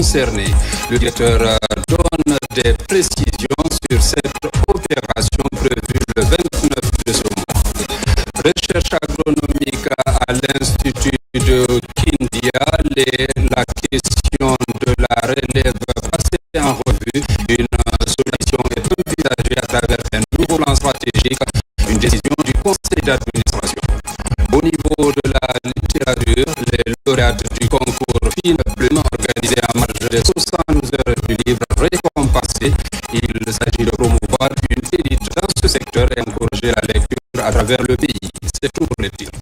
concernés. Le directeur donne des précisions sur cette opération prévue le 29 de ce mois. Recherche agronomique à l'Institut de Kindia, la question de la relève passée en revue, une solution est envisagée à travers un nouveau plan stratégique, une décision du conseil d'administration. Au niveau de la littérature, les lauréats du concours Fine Plume organisé en marge des 72 heures du livre récompensé, il s'agit de promouvoir une élite dans ce secteur et encourager la lecture à travers le pays. C'est tout pour les titres.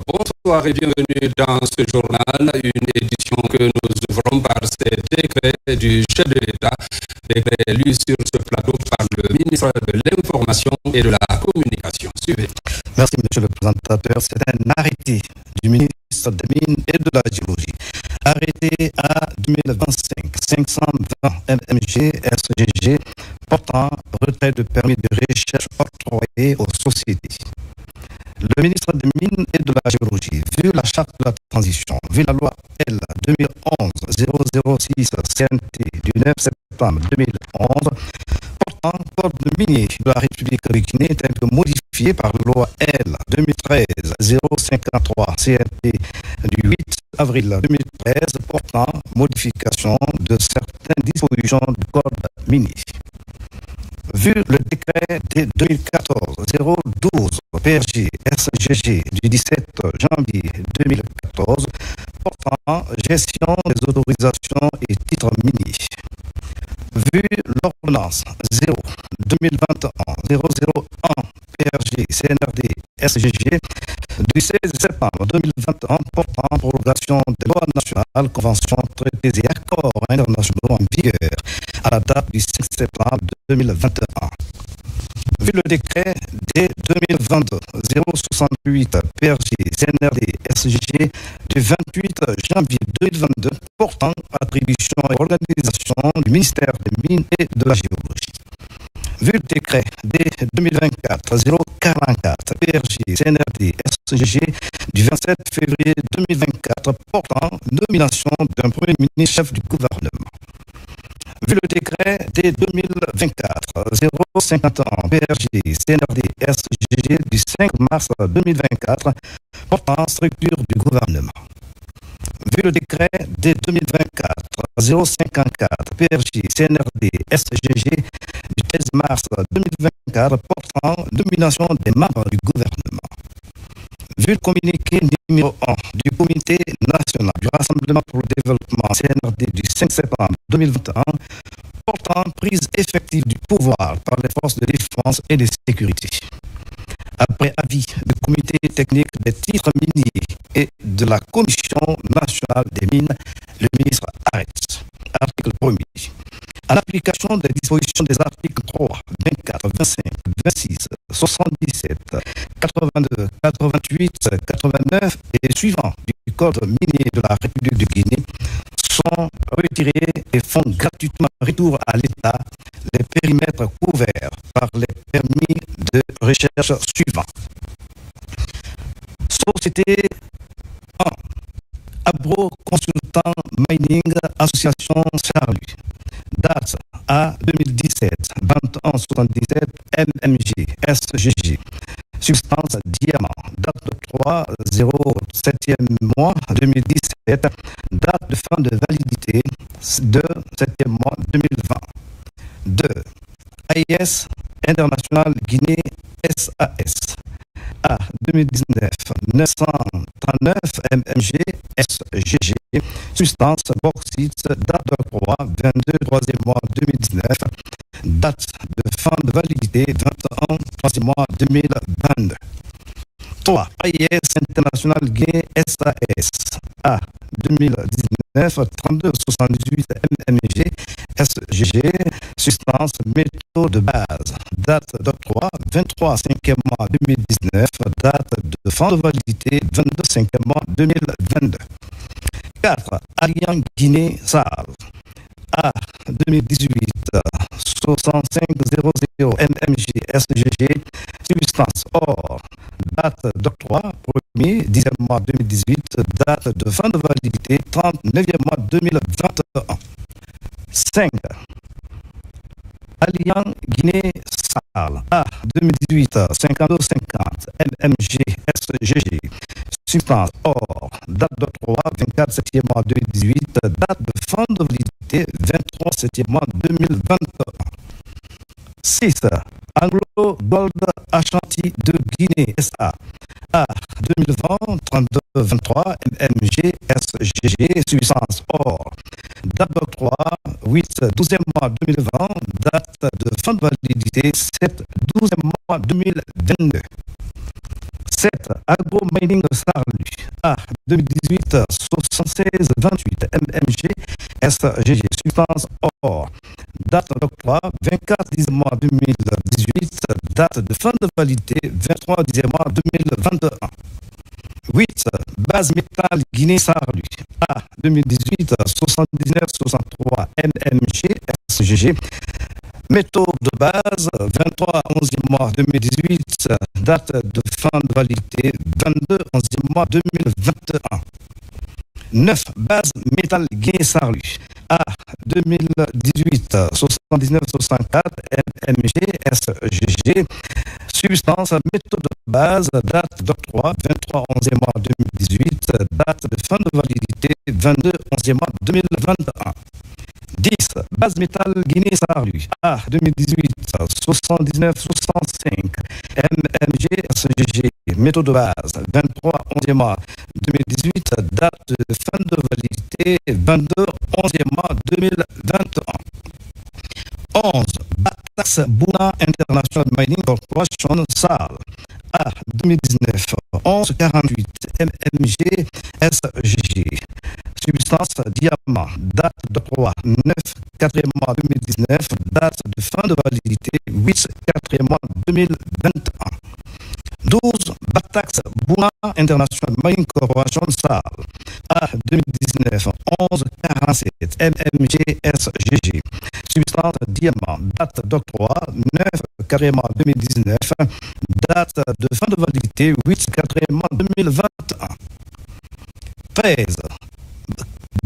Bonsoir et bienvenue dans ce journal, une édition que nous ouvrons par ces décrets du chef de l'État, décrets lus sur ce plateau par le ministre de l'Information et de la Communication. Suivez. Merci, monsieur le présentateur. C'est un arrêté du ministre des Mines et de la Géologie. Arrêté à 2025, 520 MMG SGG portant retrait de permis de recherche octroyé aux sociétés. Le ministre des Mines et de la Géologie, vu la charte de la transition, vu la loi L 2011-006 CNT du 9 septembre 2011, portant code minier de la République de Guinée tel que modifié par la loi L 2013-053 CNT du 8 avril 2013 portant modification de certaines dispositions du code minier. Vu le décret de 2014-012 PRG SGG du 17 janvier 2014 portant gestion des autorisations et titres miniers. Vu l'ordonnance 0-2021-001 PRG CNRD SGG du 16 septembre 2021 portant prorogation des lois nationales, conventions, traités et accords internationaux en vigueur à la date du 5 septembre 2021. Vu le décret D2022-068 PRG CNRD SGG du 28 janvier 2022 portant attribution et organisation du ministère des Mines et de la Géologie. Vu le décret D2024-044 PRG CNRD SGG du 27 février 2024 portant nomination d'un premier ministre chef du gouvernement. Vu le décret D2024-051 PRG CNRD SGG du 5 mars 2024 portant structure du gouvernement. Vu le décret D2024-054 PRG CNRD SGG du 13 mars 2024 portant nomination des membres du gouvernement. Vu le communiqué numéro 1 du Comité national du Rassemblement pour le développement CNRD du 5 septembre 2021 portant prise effective du pouvoir par les forces de défense et de sécurité. Après avis du Comité technique des titres miniers et de la Commission nationale des mines, le ministre arrête. Article 1er. En application des dispositions des articles 3, 24, 25, 26, 77, 82, 88, 89 et suivants du Code minier de la République de Guinée, sont retirés et font gratuitement retour à l'État les périmètres couverts par les permis de recherche suivants. Société 1. Abro Consultant Mining Association Saint-Louis. Date A 2017 2177 MMG SGG. Substance diamant. Date de 3 07e mois 2017. Date de fin de validité 2 7e mois 2020. 2. AIS International Guinée SAS. A 2019 939 MMG SGG. Substance bauxite. Date de 3 22 3e mois 2019. Date de fin de validité 21 3e mois 2022. 3. AIS International Guinée SAS. A 2019 32 78 MMG SGG. Substance métaux de base. Date d'octroi 23 5e mois 2019. Date de fin de validité 22 5e mois 2022. 4. Alliance Guinée SAL. A 2018 6500 MMG SGG. Substance or. date d'octroi 1er, 10e mois 2018, date de fin de validité 39e mois 2021. 5. Allianz Guinée-Sal A 2018 5250 MMG SGG substance or date d'octroi 24 septième mois 2018 date de fin de validité 23 septième mois 2021. 6. Anglo Gold Ashanti de Guinée SA A 2020 32 23 MMG SGG substance or date d'octroi 8 12e mois 2020 date de fin de validité 7 12e mois 2022. 7. Agro Mining Sarlu A 2018 76 28 MMG SGG substance or date d'octroi 24 10 mois 2018 date de fin de validité 23 10 mois 2021. 8. Base métal Guinée Sarlu A 2018 79 63 MMG SGG métaux de base 23 11e mois 2018 date de fin de validité 22 11e mois 2021. 9. Base métal Guinée Sarlu A 2018 79 64 MMG SGG substance métaux de base date d'octroi 23 11e mois 2018 date de fin de validité 22 11e mois 2021. 10. Base métal Guinée Sarlu A 2018 79 65 MMG SGG métaux de base 23 11e mois 2018 date de fin de validité 22 11e mois 2021. 11. Batax Buna International Mining Corporation SAL A 2019 1148 MMG SGG substance diamant date d'octroi 9 4e mois 2019 date de fin de validité 8 4e mois 2021. 12. Batax Buna International Mining Corporation SAL A 2019 1147 MMG SGG substance diamant date d'octroi 9 4e mois 2019 date de fin de validité 8 4e mois 2021. 13.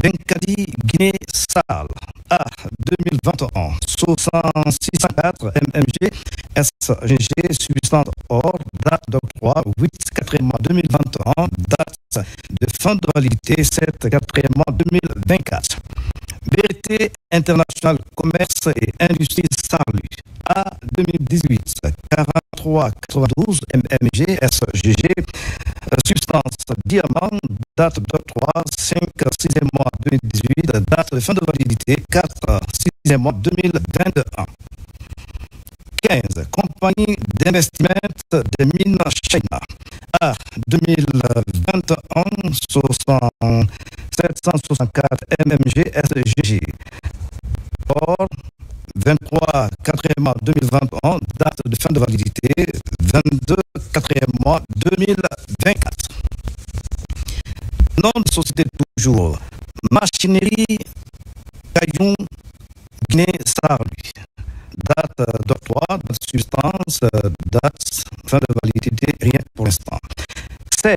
Benkadi Guinée Sal A 2021 604 MMG SGG substance or date d'octroi 8 4e mois 2021 date de fin de validité 7 4e mois 2024. Vérité International Commerce et Industrie Sarlu A 2018 43 92 MMG SGG substance diamant date d'octroi 5 6e mois 2018 date de fin de validité 4 6e mois 2021. 15. Compagnie d'investissement des mines China A 2021 764 MMG SGG or 23 4e mois 2021 date de fin de validité 22 4e mois 2024. Nom de société toujours Machinerie Caillou Guinée Sarlu date d'octroi, date de substance, date fin de validité, rien pour l'instant. 16.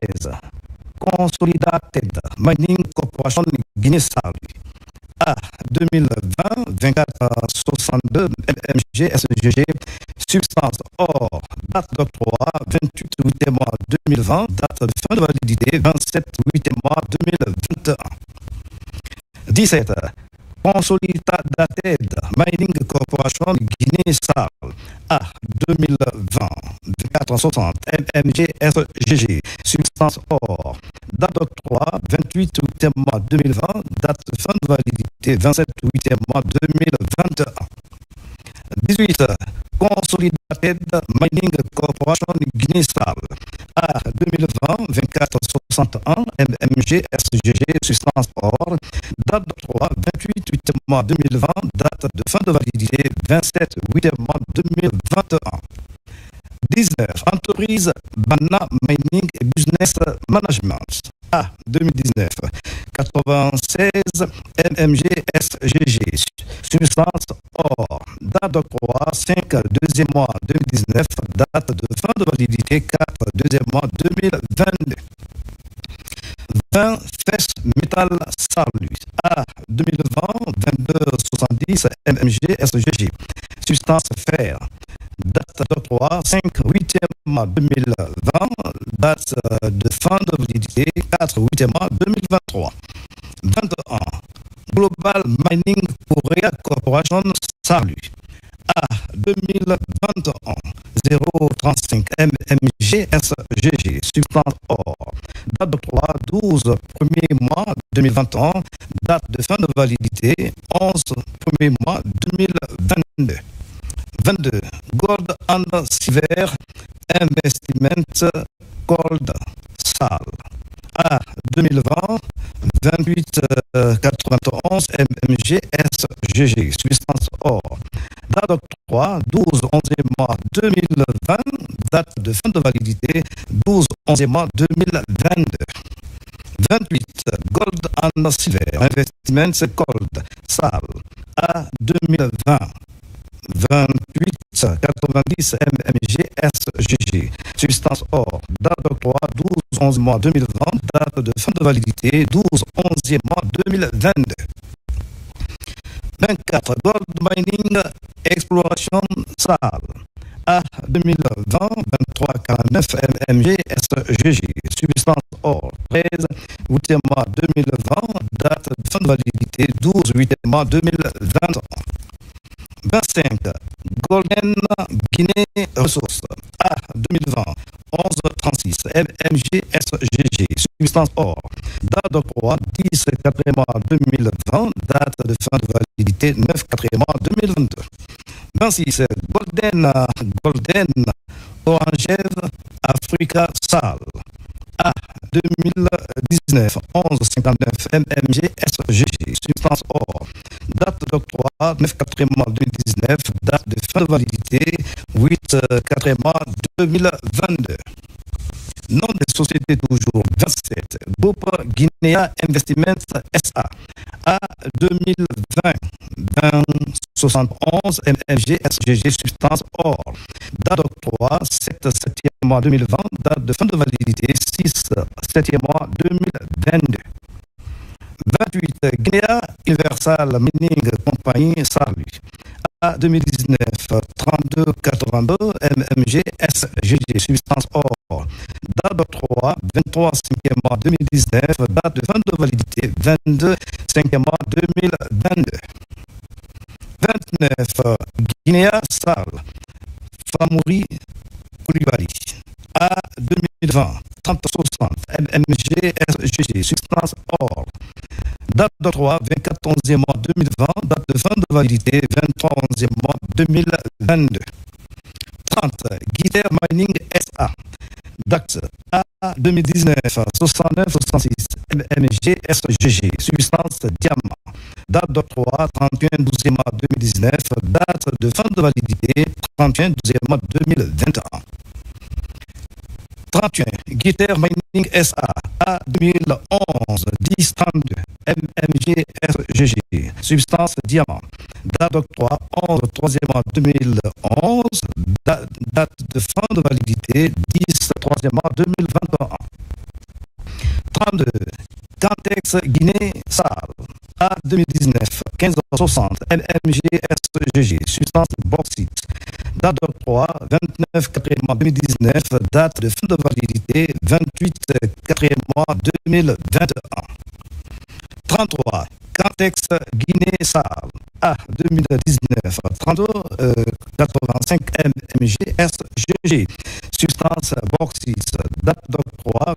Consolidated Mining Corporation Guinée Sarlu A 2020 24 62 MMG SGG substance or date d'octroi 28 8e mois 2020 date de fin de validité 27 8e mois 2021. 17. Consolidated Mining Corporation Guinée Sal A 2020 2460 MMG SGG substance or date d'octroi 28 8e mois 2020 date de fin de validité 27 8e mois 2021. 18. Consolidated Mining Corporation Guinée Sal A 2020 24 61 MMG SGG substance or date d'octroi 28 8e mois 2020 date de fin de validité 27 8e mois 2021. 19. Entreprise Bana Mining et Business Management A 2019 96 MMG SGG substance or date d'octroi 5, deuxième mois 2019, date de fin de validité 4, deuxième mois 2022. 20 Fes Metal Sarlus A 2020 2270 mmg SGG substance fer, date d'octroi 5 8e mois 2020, date de fin de validité 4 8e mois 2023. 21 Global Mining Korea Corporation Sarlus A 2021 035 mmg SGG substance or, date d'octroi 12 premier mois 2021, date de fin de validité 11 premier mois 2022. 22 Gold and Silver Investment Gold Sal A 2020 2891 mmg SGG substance or, date d'octroi 12 11e mois 2020, date de fin de validité 12 11e mois 2022. 28 Gold and Silver Investments Gold Sal A 2020 28 90 mmg SGG substance or, date d'octroi 12 11 mois 2020, date de fin de validité 12 11e mois 2022. 24 Gold Mining Exploration Sal A 2020 2349 mmg SGG substance or, 13 8e mois 2020, date de fin de validité 12 8e mois 2021. 25 Golden Guinée Ressources A 2020 1136 mmg SGG substance or, date d'octroi 10 4e mois 2020, date de fin de validité 9 4e mois 2022. 26 Golden Orangève Africa Sal A 2019 1159 mmg SGG substance or, date d'octroi 9 4e mois 2019, date de fin de validité 8 4e mois 2022. Nom des sociétés toujours 27 Groupe Guinea Investment SA A 2020 2071 mmg SGG substance or, date d'octroi 7 7e mois 2020, date de fin de validité 6 7e mois 2022. 28 Guinea Universal Mining Company Sarlus A 2019 3282 mmg SGG substance or, date d'octroi 23 5e mois 2019, date de fin de validité 22 5e mois 2022. 29 Guinea Sal Famouri Koulibaly A 2020 3060 mmg SGG substance or, date d'octroi 24 11e mois 2020, date de fin de validité 23 11e mois 2022. 30 Guiter Mining SA DAX A 2019 69 66 mmg SGG substance diamant, date d'octroi 31 12e mois 2019, date de fin de validité 31 12e mois 2021. 31 Guiter Mining SA A 2011 1032 mmg SGG substance diamant, date d'octroi 11 3e mois 2011, date de fin de validité 10 3e mois 2021. 32 Cantex Guinée Sal A 2019 1560 mmg SGG substance bauxite, date d'octroi 29 4e mois 2019, date de fin de validité 28 4e mois 2021. 33 Cantex Guinée Sal A 2019 32 85 mmg SGG substance bauxite, date d'octroi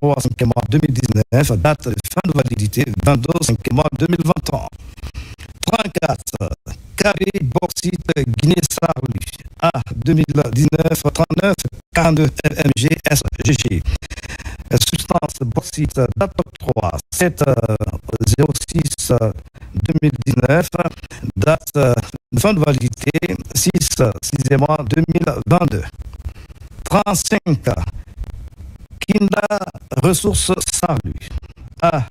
23 5e mois 2019, date de fin de validité 22 5e mois 2021. 34 Carré Bauxite Guinée Sarlus A 2019 39 42 mmg SGG substance bauxite, date d'octroi 7 06 2019, date de fin de validité 6 6e mois 2022. 35 Kinda Ressources Sarlus A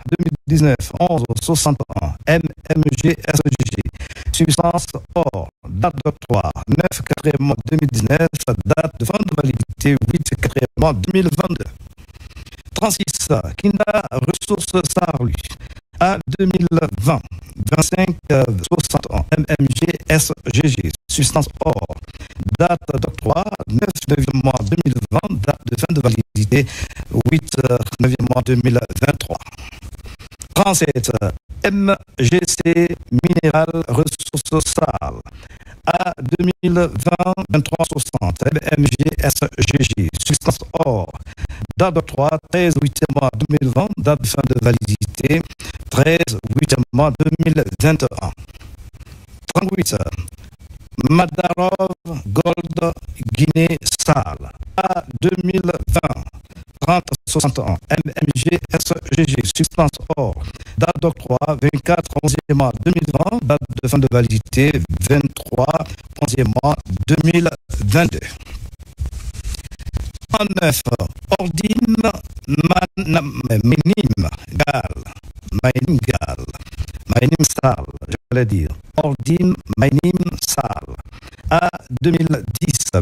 2019 11 61 mmg SGG substance or, date d'octroi 9 4e mois 2019, date de fin de validité 8 4e mois 2022. 36. Kinda Ressources Sarlu à 2020 25 61 mmG SGG substance or, date d'octroi 9 9e mois 2020, date de fin de validité 8 9e mois 2023. 37. MGC Minéral Ressources Sales à 2020 23 60 MG SGG substance or, date d'octroi 13 8e mois 2020, date de fin de validité 13 8e mois 2021. 38. Madarov Gold Guinée Sale à 2020 30 61 mmG SGG substance or, date d'octroi 24 11e mois 2020, date de fin de validité 23 11e mois 2022. 39. Ordine Mining Sal, j'allais dire. Ordine Mining Sal à 2010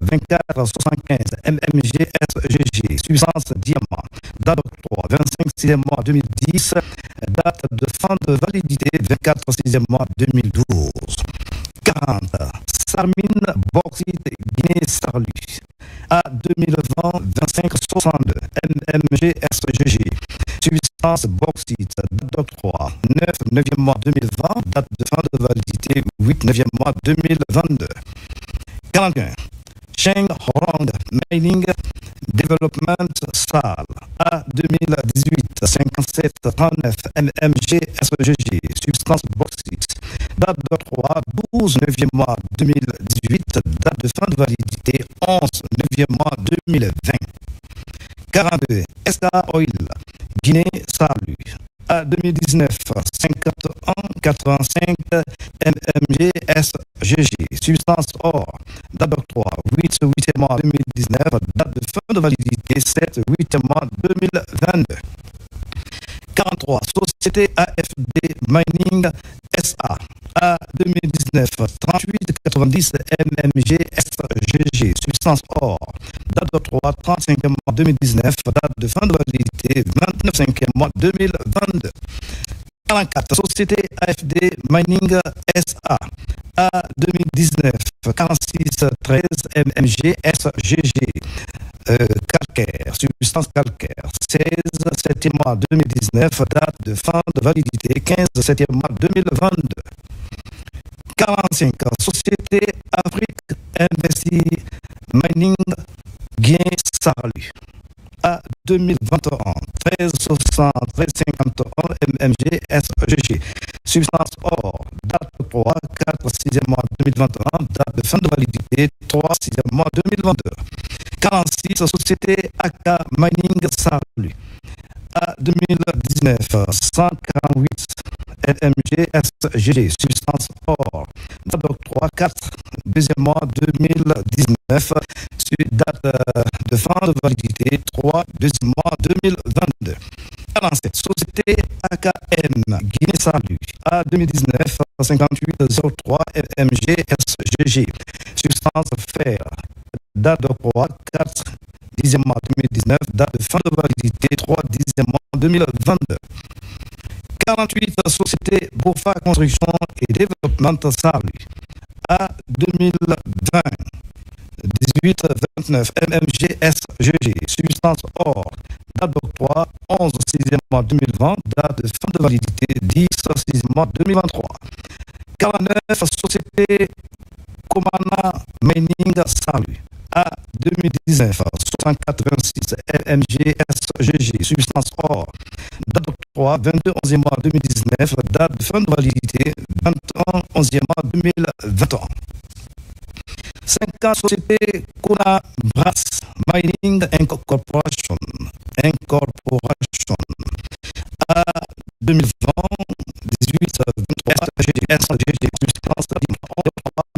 24 75 mmG SGG substance diamant, date d'octroi 25 6e mois 2010, date de fin de validité 24 6e mois 2012. 40. Sarmine Bauxite Guinée Sarlu à 2020 25 62 mmG SGG substance bauxite, date d'octroi 9 9e mois 2020, date de fin de validité 8 9e mois 2022. 41. Sheng Horong Mining Development Sal à 2018 57 39 mmG SGG substance bauxite, date d'octroi 12 9e mois 2018, date de fin de validité 11 9e mois 2020. 42. SK Oil Guinée Salu à 2019 51 85 mmG SGG substance or, date d'octroi 8 8e mois 2019, date de fin de validité 7 8e mois 2022. 43. Société AFD Mining SA à 2019 38 90 mmG SGG substance or, date d'octroi 35e mois 2019, date de fin de validité 29 5e mois 2022. 44. Société AFD Mining SA à 2019 46 13 mmG SGG calcaire, substance calcaire 16 7e mois 2019, date de fin de validité 15 7e mois 2022. 45. Société Afrique Investi Mining Guinée Sarlu à 2021 13 60 13 51 mmG SGG substance or, date d'octroi 4 6e mois 2021, date de fin de validité 3 6e mois 2022. 46. Société AK Mining Sarlu à 2019 148 mmG SGG substance or, date d'octroi 4 2e mois 2019, date de fin de validité 3 2e mois 2022. 47. Société AKM Guinée Salu à 2019 58 03 mmG SGG substance fer, date d'octroi 4 10e mois 2019, date de fin de validité 3 10e mois 2022. 48. Société Bofa Construction et Développement Salu à 2020 18 29 mmG SGG substance or, date d'octroi 11 6e mois 2020, date de fin de validité 10 6e mois 2023. 49. Société Komana Mining Salu à 2019 64 26 mmG SGG substance or, date d'octroi 22 11e mois 2019, date de fin de validité 21 11e mois 2021. 50. Société Kuna Brass Mining Incorporation à 2020 18 23 SGG substance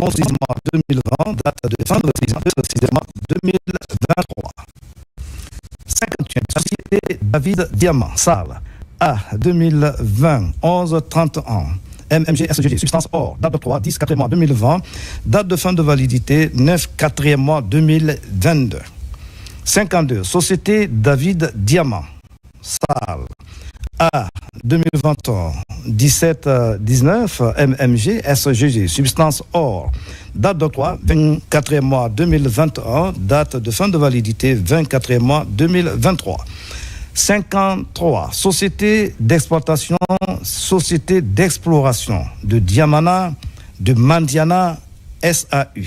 11 mois 2020, date de fin de 6 mois 2023. 58. Société David Diamant Sale à 2020 11 31 MMG, SGG, substance or, date d'octroi 10 4e mois 2020, date de fin de validité 9 4e mois 2022. 52, Société David Diamant, SAL, A 2021, 17-19, MMG, SGG, substance or, date d'octroi 24e mois 2021, date de fin de validité 24e mois 2023. 53, Société d'exploitation, Société d'exploration de Diamana, de Mandiana, SAU.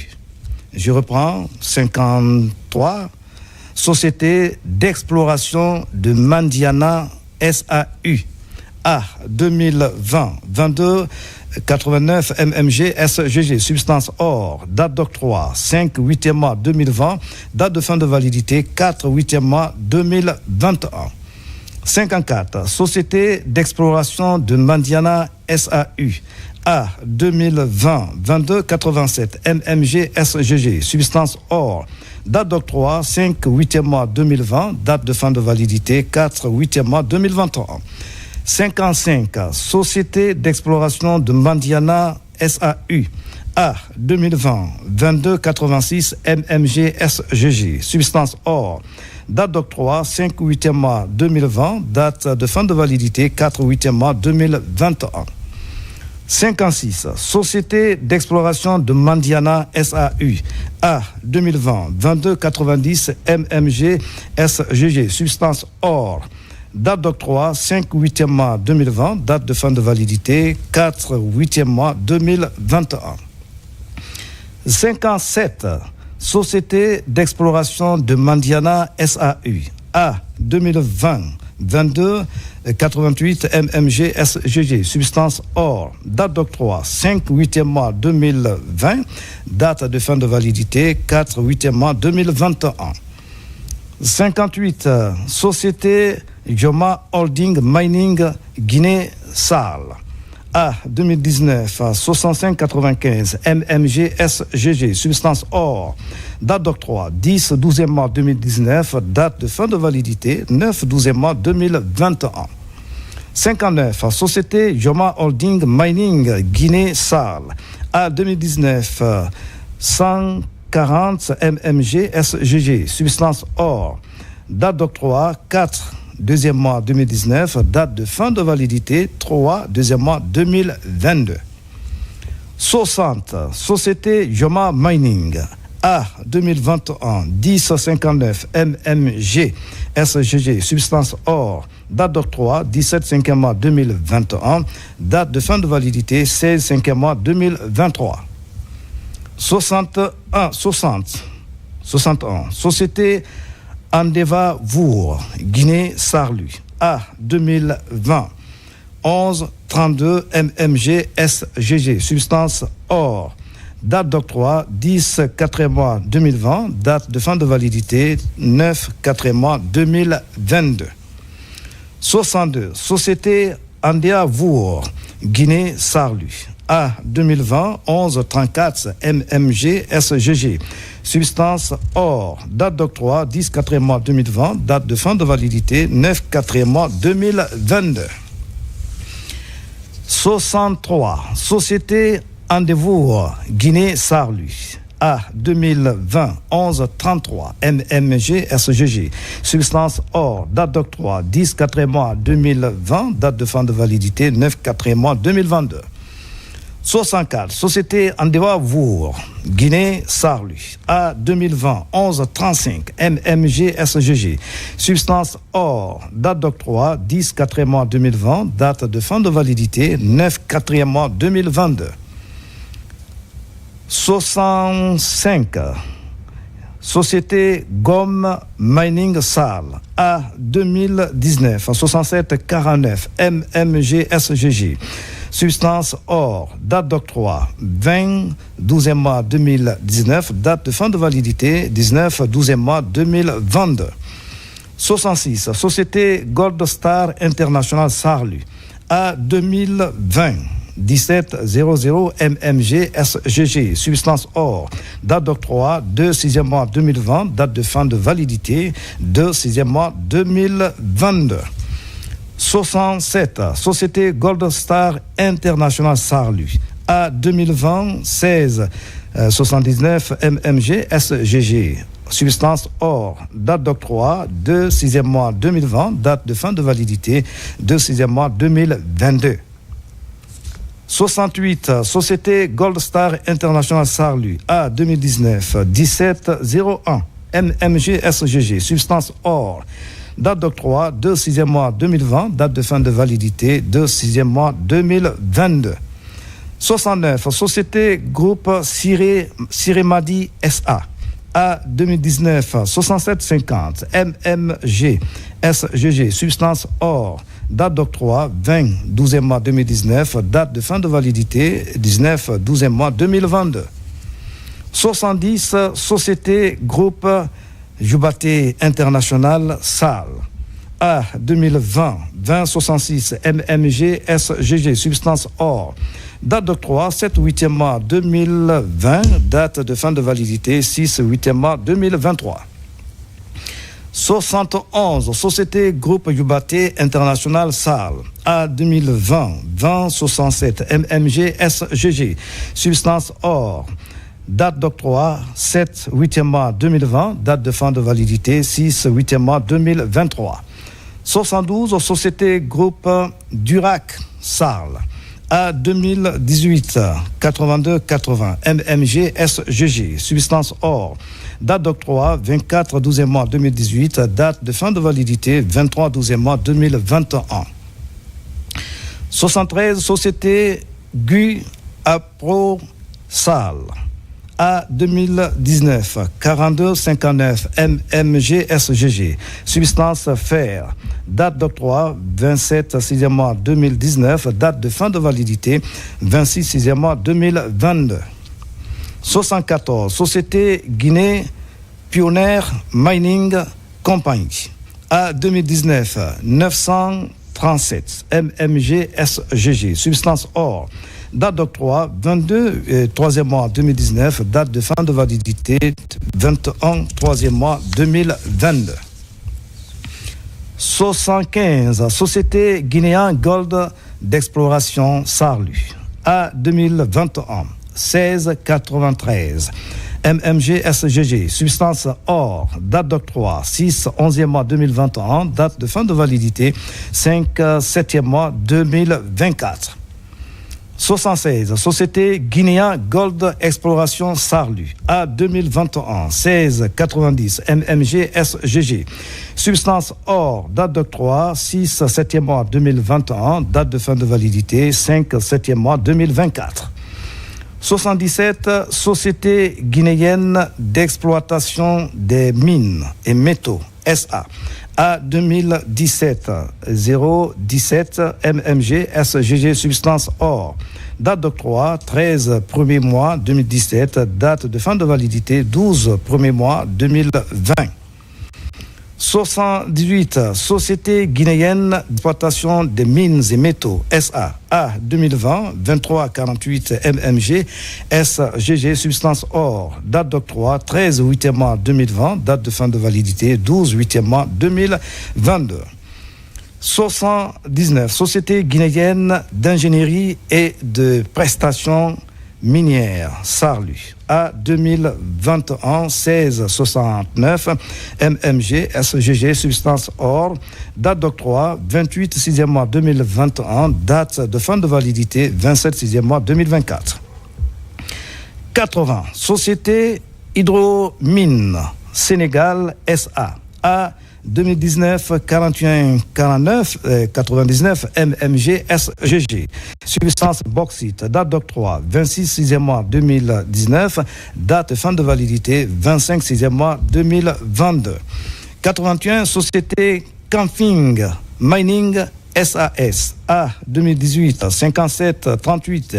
Je reprends, 53, Société d'exploration de Mandiana, SAU. A 2020-22, 89 MMG, SGG, substance or, date d'octroi 5 8e mois 2020, date de fin de validité 4 8e mois 2021. 54, Société d'exploration de Mandiana, SAU. A 2020-22, 87 MMG, SGG, substance or, date d'octroi 5 8e mois 2020, date de fin de validité 4 8e mois 2021. 55, Société d'exploration de Mandiana, SAU. A 2020-22, 86 MMG, SGG, substance or, date d'octroi 5 8e mois 2020, date de fin de validité 4 8e mois 2021. 56, Société d'exploration de Mandiana, SAU. A 2020-22, 90 MMG, SGG, substance or, date d'octroi 5 8e mois 2020, date de fin de validité 4 8e mois 2021. 57, Société d'exploration de Mandiana, SAU. A 2020-22, 88 MMG, SGG, substance or, date d'octroi 5 8e mois 2020, date de fin de validité 4 8e mois 2021. 58, Société Joma Holding Mining Guinée SAL. A 2019 6595 MMG, SGG, substance or, date d'octroi 10 12e mois 2019, date de fin de validité 9 12e mois 2021. 59, Société Joma Holding Mining Guinée SAL. A 2019 140 MMG, SGG, substance or, date d'octroi 4 2e mois 2019, date de fin de validité 3 2e mois 2022. 60, Société Joma Mining. A 2021 1059 MMG, SGG, substance or, date d'octroi 17 5e mois 2021, date de fin de validité 16 5e mois 2023. 61, Société Andeva Vour, Guinée Sarlu. A 2020 11 32 MMG, SGG, substance or, date d'octroi 10 4e mois 2020, date de fin de validité 9 4e mois 2022. 62, Société Andea Vour, Guinée Sarlu. A 2020 11 34 MMG, SGG, substance or, date d'octroi 10 4e mois 2020, date de fin de validité 9 4e mois 2022. 63, Société Andevour, Guinée Sarlu. A 2020 11 33 MMG, SGG, substance or, date d'octroi 10 4e mois 2020, date de fin de validité 9 4e mois 2022. 64, Société Andewa Vour, Guinée Sarlu. A 2020 11 35 MMG, SGG, substance or, date d'octroi 10 4e mois 2020, date de fin de validité 9 4e mois 2022. 65, Société Gomme Mining Sal. A 2019 67 49 MMG, SGG, substance or, date d'octroi 20 12e mois 2019, date de fin de validité 19 12e mois 2022. 66, Société Gold Star International Sarlu. A 2020 1700 MMG, SGG, substance or, date d'octroi 2 6e mois 2020, date de fin de validité 2 6e mois 2022. 67, Société Gold Star International Sarlu. A 2020, 16 79 MMG SGG. Substance or, date d'octroi de 6e mois 2020, date de fin de validité de 6e mois 2022. 68, Société Gold Star International Sarlu. A 2019, 1701 MMG SGG. Substance or. Date d'octroi de 6e mois 2020, date de fin de validité de 6e mois 2022. 69, Société Groupe Siremadi SA. A 2019, 6750 MMG SGG. Substance or. Date d'octroi 20, 12e mois 2019, date de fin de validité 19, 12e mois 2022. 70, Société Groupe Jubaté International SAL. A 2020, 2066 MMG SGG. Substance or. Date d'octroi 7 8e mois 2020, date de fin de validité 6 8e mois 2023. 71, Société Groupe Jubaté International SAL. A 2020, 2067 MMG SGG. Substance or. Date d'octroi 7 8e mois 2020, date de fin de validité 6 8e mois 2023. 72, Société Groupe Durac SAL. A 2018, 82 80 MMG SGG. Substance or. Date d'octroi 24 12e mois 2018, date de fin de validité 23 12e mois 2021. 73, Société GU Apro SAL. A 2019, 42 59 MMG SGG. Substance fer. Date d'octroi 27 6e mois 2019, date de fin de validité 26 6e mois 2022. 74, Société Guinée Pioneer Mining Company. A 2019, 937 MMG SGG. Substance or. Date d'octroi 22 3e mois 2019, date de fin de validité 21 3e mois 2022. 75, Société Guinéen Gold d'Exploration Sarlu. A 2021, 16 93 MMG SGG. Substance or. Date d'octroi 6 11e mois 2021, date de fin de validité 5 7e mois 2024. 76, Société Guinéen Gold Exploration Sarlu. A 2021, 16 90 MMG SGG. Substance or. Date d'octroi 6 7e mois 2021, date de fin de validité 5 7e mois 2024. 77, Société Guinéenne d'Exploitation des Mines et Métaux SA. A 2017, 017 MMG SGG. Substance or. Date d'octroi 13 1er mois 2017, date de fin de validité 12 1er mois 2020. 78, Société Guinéenne d'Exploitation des Mines et Métaux SA. A 2020, 23 48 MMG SGG. Substance or. Date d'octroi 13 8e mois 2020, date de fin de validité 12 8e mois 2022. 79, Société Guinéenne d'Ingénierie et de Prestations Minières Sarlu. A 2021, 16 69 MMG SGG. Substance or. Date d'octroi 28 6e mois 2021, date de fin de validité 27 6e mois 2024. 80, Société Hydromine Sénégal SA. A 2019 41 49 99 MMG SGG. Substance bauxite. Date d'octroi 26 6e mois 2019, date fin de validité 25 6e mois 2022. 81, Société Camping Mining SAS. A 2018 57 38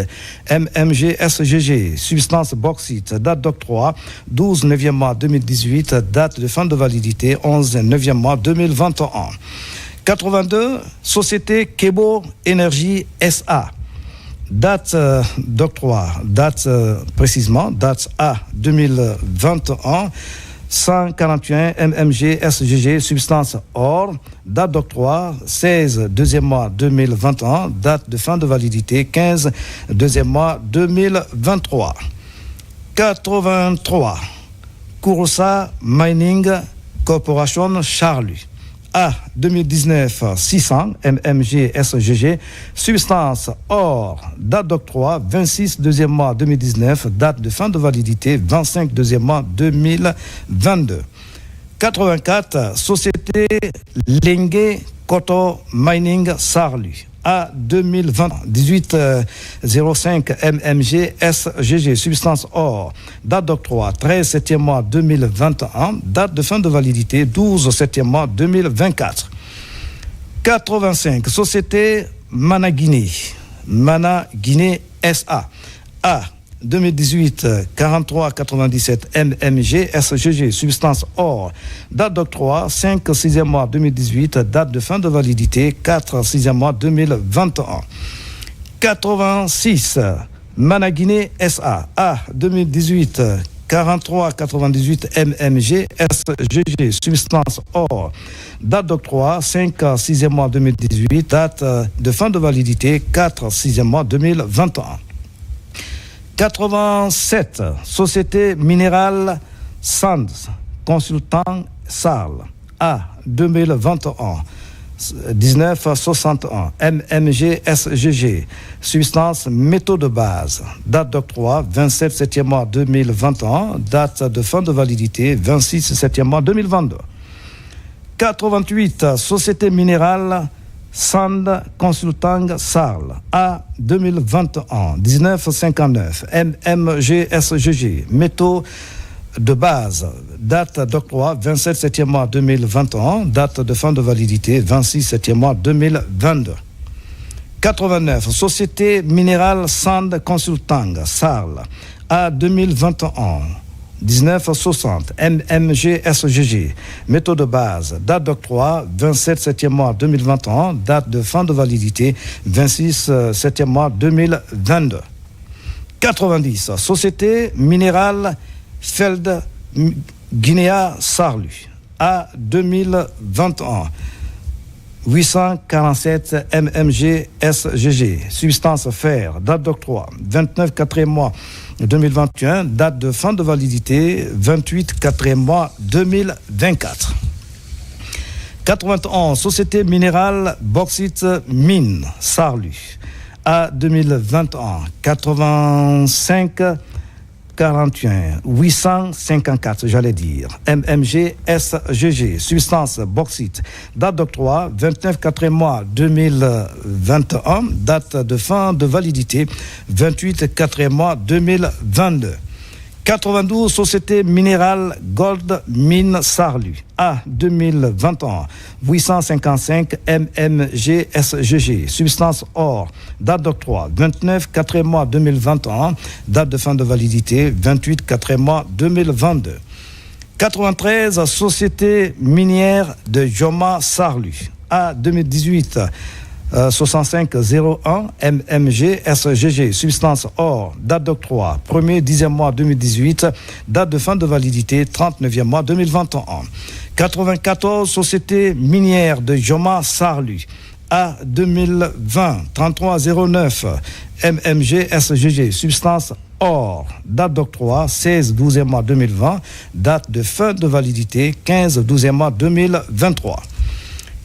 MMG SGG. Substance bauxite. Date d'octroi 12 9e mois 2018, date de fin de validité 11 9e mois 2021. 82, Société Kebo Énergie SA. Date d'octroi, date précisément, date A 2021, 141 mmG SGG, substance or, date d'octroi 16 deuxième mois 2021, date de fin de validité 15 deuxième mois 2023. 83 Kouroussa Mining Corporation Charlus. A 2019 600 mmG SGG, substance or, date d'octroi 26 deuxième mois 2019, date de fin de validité 25 deuxième mois 2022. 84 Société Lengue Koto Mining Sarlu. A 2020 1805 mmG SGG, substance or, date d'octroi 13 septième mois 2021, date de fin de validité 12 septième mois 2024. 85 Société Mana Guinée SA. A 2018 43 97 mmG SGG, substance or, date d'octroi 5 6e mois 2018, date de fin de validité 4 6e mois 2021. 86 Mana Guinée SA. A 2018 43 98 mmG SGG, substance or, date d'octroi 5 6e mois 2018, date de fin de validité 4 6e mois 2021. 87 Société Minérale Sands Consultant Sarl. A 2021 1961 mmG SGG, substance métaux de base, date d'octroi 27 septième mois 2021, date de fin de validité 26 septième mois 2022. 88 Société Minérale Sand Consulting Sarl. A 2021 1959 mmG SGG, métaux de base, date d'octroi 27 septième mois 2021, date de fin de validité 26 septième mois 2022. 89 Société Minérale Sand Consulting Sarl. A 2021 1960 mmG SGG, métaux de base, date d'octroi 27 septième mois 2021, date de fin de validité 26 septième mois 2022. 90 Société Minérale Feld Guinea Sarlu. A 2021 847 mmG SGG, substance fer, date d'octroi 29 4e mois 2021, date de fin de validité 28 4e mois 2024. 91 Société Minérale Bauxite Mine Sarlu. A 2021 85 41 854, j'allais dire, mmG SGG, substance bauxite, date d'octroi 29 4e mois 2021, date de fin de validité 28 4e mois 2022. 92 Société Minérale Gold Mine Sarlu. A 2021 855 mmG SGG, substance or, date d'octroi 29 4e mois 2021, date de fin de validité 28 4e mois 2022. 93 Société Minière de Joma Sarlu. A 2018 6501 mmG SGG, substance or, date d'octroi 1er 10e mois 2018, date de fin de validité 39e mois 2021. 94 Société Minière de Joma Sarlu. A 2020 3309 mmG SGG, substance or, date d'octroi 16 12e mois 2020, date de fin de validité 15 12e mois 2023.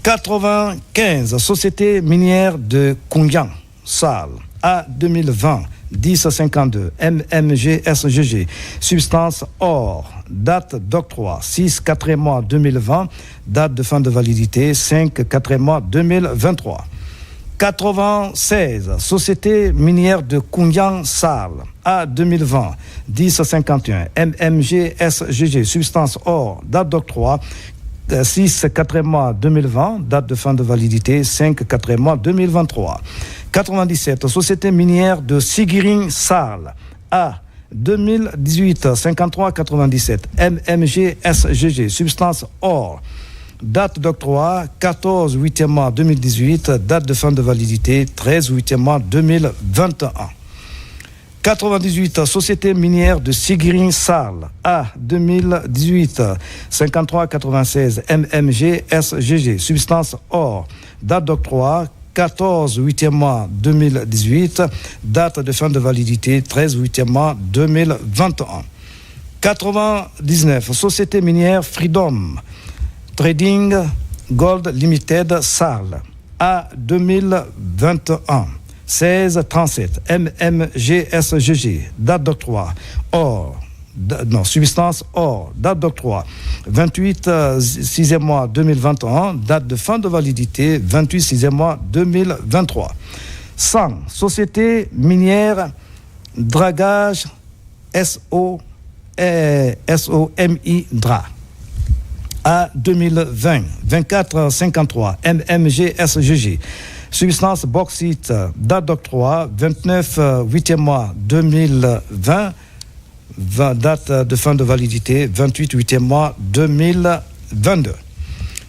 95 Société Minière de Koungyang Sal. A 2020 1052 mmG SGG, substance or, date d'octroi 6 4e mois 2020, date de fin de validité 5 4e mois 2023. 96 Société Minière de Koungyang Sal. A 2020 1051 mmG SGG, substance or, date d'octroi 6 4e mois 2020, date de fin de validité 5 4e mois 2023. 97 Société Minière de Sigiring Sal. A 2018 53 97 mmG SGG, substance or, date d'octroi 14 8e mois 2018, date de fin de validité 13 8e mois 2021. 98, Société minière de Siguirin-Sarl. A, 2018, 5396 MMG SGG, substance or. Date d'octroi, 14 8e mois 2018. Date de fin de validité, 13 8e mois 2021. 99, Société minière Freedom Trading Gold Limited Sarl. A, 2021. 1637 MMGSGG, date d'octroi, or, substance or, date d'octroi, 28 6e mois 2021, date de fin de validité, 28 6e mois 2023. 100, Société minière Dragage SOMI DRA. A, 2020, 2453 MMGSGG. Substance bauxite, date d'octroi, 29 8e mois 2020, date de fin de validité, 28 8e mois 2022.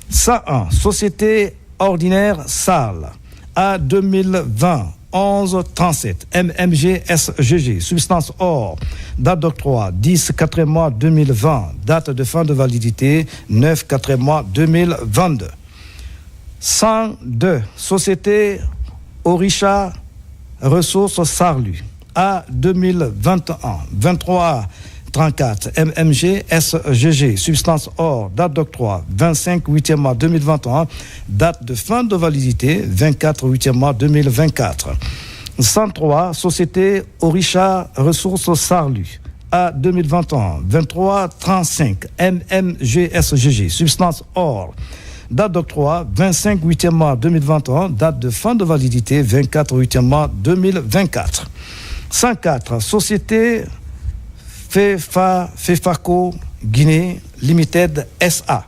101, Société ordinaire Sarl. A, 2020, 1137 MMG SGG, substance or, date d'octroi, 10 4e mois 2020, date de fin de validité, 9 4e mois 2022. 102, Société Orisha Ressources Sarlu. A, 2021, 23 34 MMG SGG, substance or, date d'octroi, 25 8e mois 2021, date de fin de validité, 24 8e mois 2024. 103, Société Orisha Ressources Sarlu. A, 2021, 23 35 MMG SGG, substance or. Date d'octroi, 25 8e mois 2021, date de fin de validité, 24 8e mois 2024. 104, Société FEFACO Guinée Limited SA.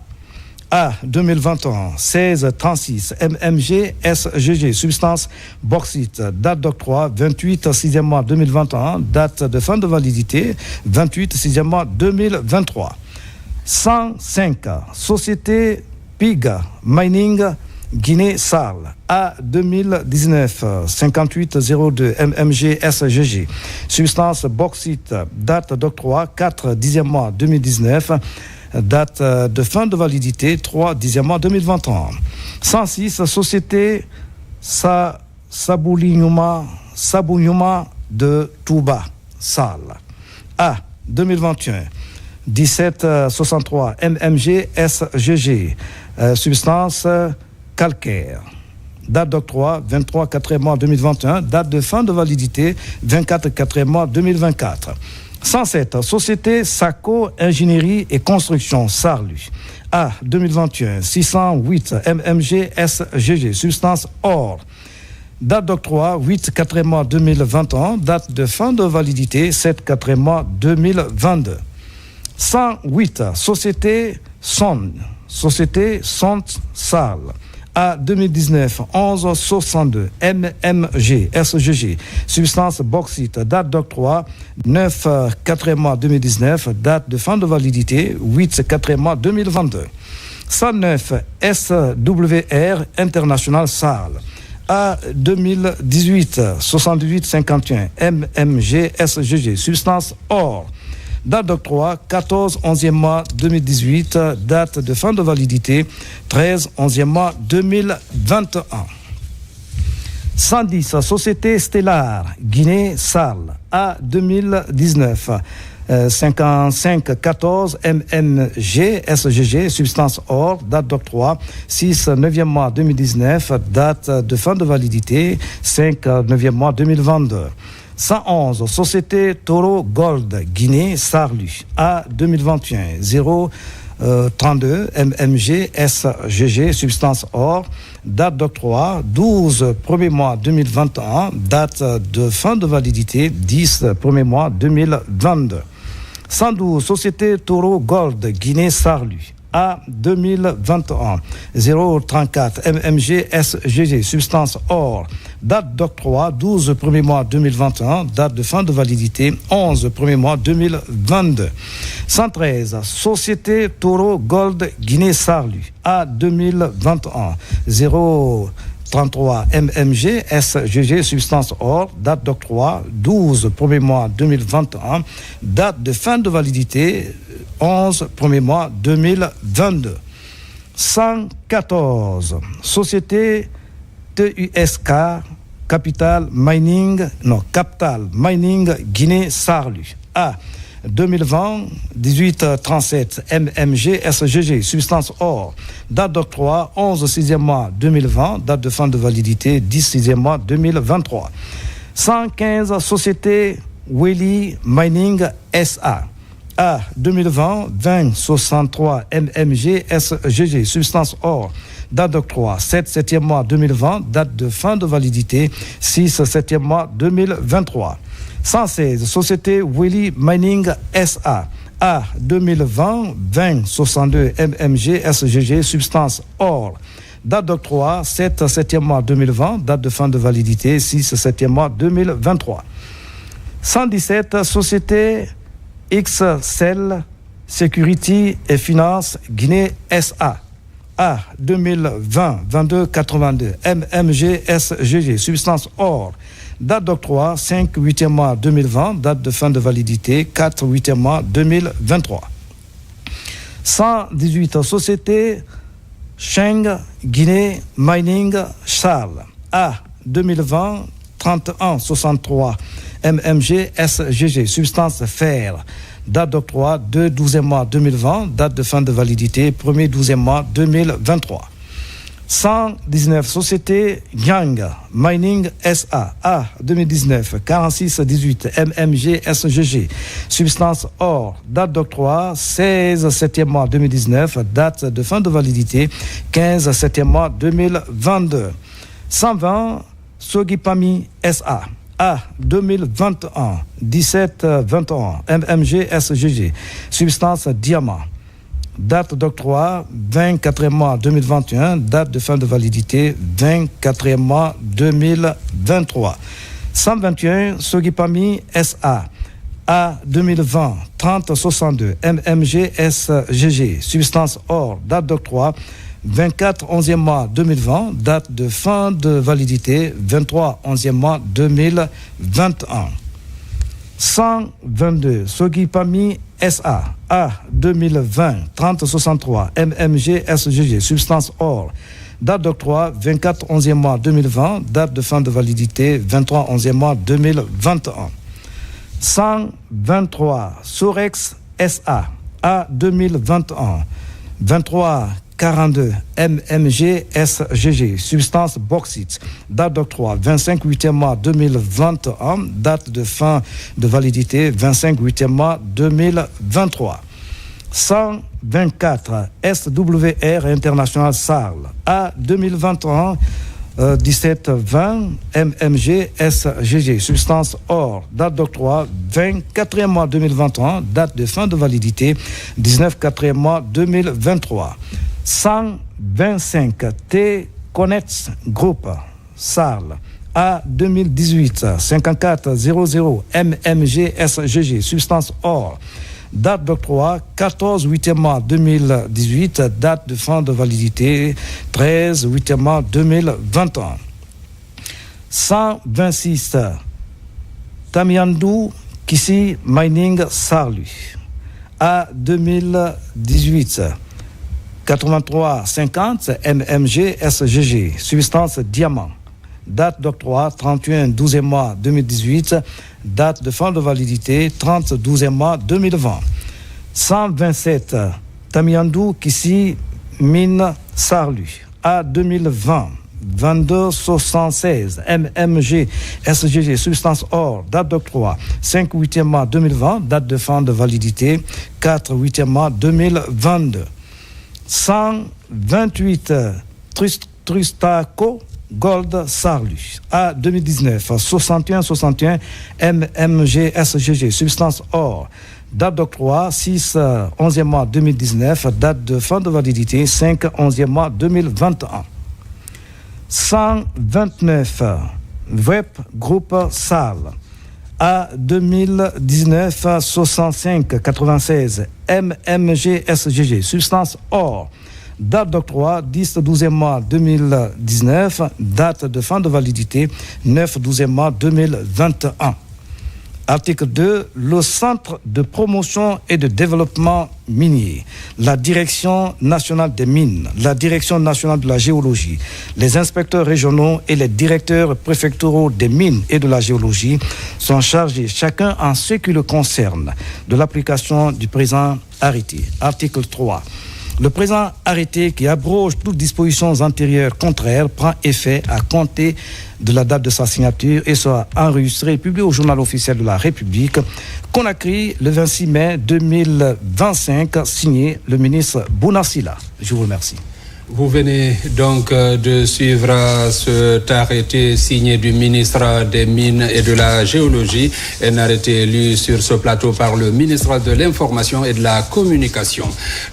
A, 2021, 16 36 MMG SGG, substance bauxite, date d'octroi, 28 6e mois 2021, date de fin de validité, 28 6e mois 2023. 105, Société Piga Mining Guinée-Sarl. A, 2019 5802 MMG SGG, substance bauxite, date d'octroi, 4 10e mois 2019, date de fin de validité, 3 10e mois 2021. 106, Société Sabouniuma de Touba Sarl. A, 2021 1763 MMG SGG, substance calcaire. Date d'octroi, 23 4e mois 2021. Date de fin de validité, 24 4e mois 2024. 107, Société Saco Ingénierie et Construction Sarlu. A, 2021, 608 MMG SGG, substance or. Date d'octroi, 8 4e mois 2021. Date de fin de validité, 7 4e mois 2022. 108, Société Sonde Sarl. A, 2019 1162 MMG SGG, substance bauxite, date d'octroi, 9 4e mois 2019, date de fin de validité, 8 4e mois 2022. 109, SWR International Sarl. A, 2018 78 51 MMG SGG, substance or. Date d'octroi, 14 11e mois 2018, date de fin de validité, 13 11e mois 2021. 110, Société Stellar Guinée-Sarl. A, 2019 55 14 MMG SGG, substance or, date d'octroi, 6 9e mois 2019, date de fin de validité, 5 9e mois 2022. 111, Société Toro Gold Guinée Sarlu. A, 2021 032 MMG SGG, substance or, date d'octroi, 12 1er mois 2021, date de fin de validité, 10 1er mois 2022. 112, Société Toro Gold Guinée Sarlu. A, 2021 034 MMG SGG, substance or, date d'octroi, 12 1er mois 2021, date de fin de validité, 11 1er mois 2022. 113, Société Toro Gold Guinée Sarlu. A, 2021 0 33 MMG SGG substance or, date d'octroi 12 1er mois 2021, date de fin de validité 11 1er mois 2022. 114 Société TUSK Capital Mining Guinée Sarlu. A. 2020 1837 MMG SGG substance or, date d'octroi 11 6e mois 2020, date de fin de validité 10 6e mois 2023. 115 Société Wely Mining SA. A. 2020 20 63 MMG SGG substance or, date d'octroi 7 7e mois 2020, date de fin de validité 6 7e mois 2023. 116 Société Wely Mining SA. A. 2020 20 62 MMG SGG substance or, date d'octroi 7 7e mois 2020, date de fin de validité 6 7e mois 2023. 117 Société XCell Security et Finance Guinée SA. A. 2020 22 82 MMG SGG substance or, date d'octroi 5 8e mois 2020, date de fin de validité 4 8e mois 2023. 118 Société Sheng Guinée Mining Charles. A. 2020 31 63 MMG SGG substance fer, date d'octroi 2 12e mois 2020, date de fin de validité 1er 12e mois 2023. 119 Société Yang Mining SA. A. 2019 46 18 MMG SGG substance or, date d'octroi 16 7e mois 2019, date de fin de validité 15 7e mois 2022. 120 Sogipami SA. A. 2021 17 21 MMG SGG substance diamant, date d'octroi 24e mois 2021, date de fin de validité 24e mois 2023. 121 Sogipami SA. A. 2020 30 62 MMG SGG substance or, date d'octroi 24 11e mois 2020, date de fin de validité 23 11e mois 2021. 122 Sogipami SA. A. 2020 30 63 MMG SGG substance or, date d'octroi 24 11e mois 2020, date de fin de validité 23 11e mois 2021. 123 Sorex SA. A. 2021 23 42 MMG SGG substance bauxite, date d'octroi 25 8e mois 2021, date de fin de validité 25 8e mois 2023. 124 SWR International Sarl. A. 2021 17 20 MMG SGG substance or, date d'octroi 24e mois 2021, date de fin de validité 19 4e mois 2023. 125 T-Connect Group Sarl. A. 2018 54 00 MMG SGG substance or, date d'octroi 14 8e mois 2018, date de fin de validité 13 8e mois 2021. 126 Tamiandou Kissi Mining Sarlu. A. 2018 83 50 MMG SGG substance diamant, date d'octroi 31 12e mois 2018, date de fin de validité 30 12e mois 2020. 127 Tamiandou Kissi Mine Sarlu. A. 2020 22 76 MMG SGG substance or, date d'octroi 5 8e mois 2020, date de fin de validité 4 8e mois 2022. 128 Trustaco Gold Sarlu. A. 2019 61 61 MMG SGG substance or, date d'octroi 6 11e mois 2019, date de fin de validité 5 11e mois 2021. 129 Web Group Sarl. A. 2019 65 96 MMG SGG substance or, Date d'octroi 10-12e mois 2019. Date de fin de validité 9-12e mois 2021. Article 2. Le Centre de promotion et de développement minier, la Direction nationale des mines, la Direction nationale de la géologie, les inspecteurs régionaux et les directeurs préfectoraux des mines et de la géologie sont chargés, chacun en ce qui le concerne, de l'application du présent arrêté. Article 3. Le présent arrêté qui abroge toutes dispositions antérieures contraires prend effet à compter de la date de sa signature et sera enregistré et publié au journal officiel de la République. Conakry, le 26 mai 2025, signé le ministre Bouna Sylla. Je vous remercie. Vous venez donc de suivre cet arrêté signé du ministre des Mines et de la Géologie, un arrêté lu sur ce plateau par le ministre de l'Information et de la Communication.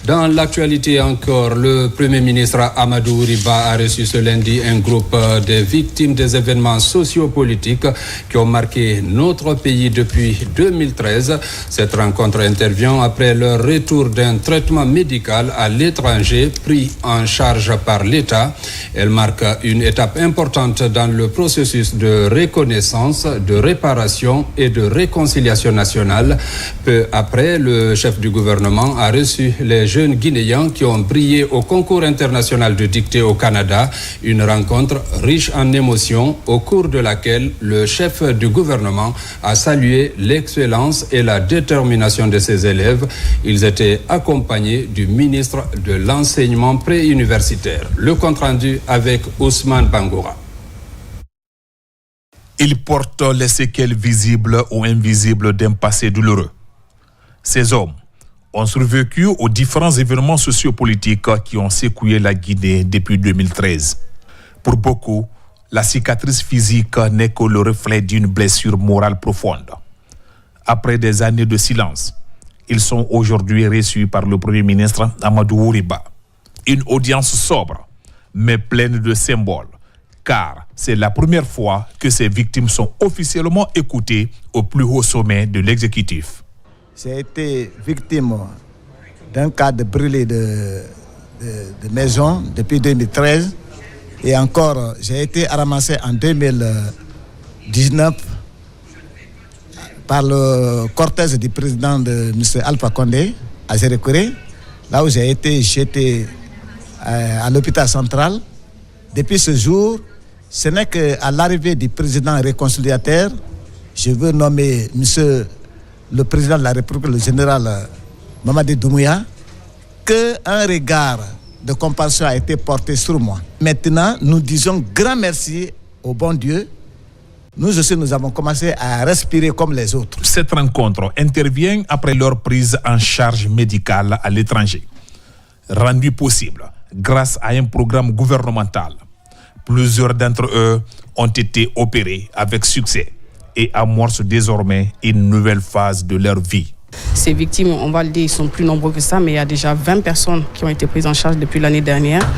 Dans l'actualité encore, le Premier ministre Amadou Riba a reçu ce lundi un groupe de victimes des événements sociopolitiques qui ont marqué notre pays depuis 2013. Cette rencontre intervient après leur retour d'un traitement médical à l'étranger pris en charge par l'État. Elle marque une étape importante dans le processus de reconnaissance, de réparation et de réconciliation nationale. Peu après, le chef du gouvernement a reçu les jeunes Guinéens qui ont brillé au concours international de dictée au Canada. Une rencontre riche en émotions au cours de laquelle le chef du gouvernement a salué l'excellence et la détermination de ses élèves. Ils étaient accompagnés du ministre de l'enseignement préuniversitaire. Le compte-rendu avec Ousmane Bangoura. Il porte les séquelles visibles ou invisibles d'un passé douloureux. Ces hommes ont survécu aux différents événements sociopolitiques qui ont secoué la Guinée depuis 2013. Pour beaucoup, la cicatrice physique n'est que le reflet d'une blessure morale profonde. Après des années de silence, ils sont aujourd'hui reçus par le Premier ministre Amadou Riba. Une audience sobre, mais pleine de symboles, car c'est la première fois que ces victimes sont officiellement écoutées au plus haut sommet de l'exécutif. J'ai été victime d'un cas de brûlé de maison depuis 2013 et encore j'ai été ramassé en 2019 par le cortège du président de M. Alpha Condé à Zérékoré, là où j'ai été jeté à l'hôpital central. Depuis ce jour, ce n'est qu'à l'arrivée du président réconciliateur, je veux nommer monsieur le président de la République, le général Mamadi Doumbouya, qu'un regard de compassion a été porté sur moi. Maintenant, nous disons grand merci au bon Dieu. Nous aussi, nous avons commencé à respirer comme les autres. Cette rencontre intervient après leur prise en charge médicale à l'étranger, rendue possible grâce à un programme gouvernemental. Plusieurs d'entre eux ont été opérés avec succès et amorcent désormais une nouvelle phase de leur vie. Ces victimes, on va le dire, ils sont plus nombreux que ça, mais il y a déjà 20 personnes qui ont été prises en charge depuis l'année dernière,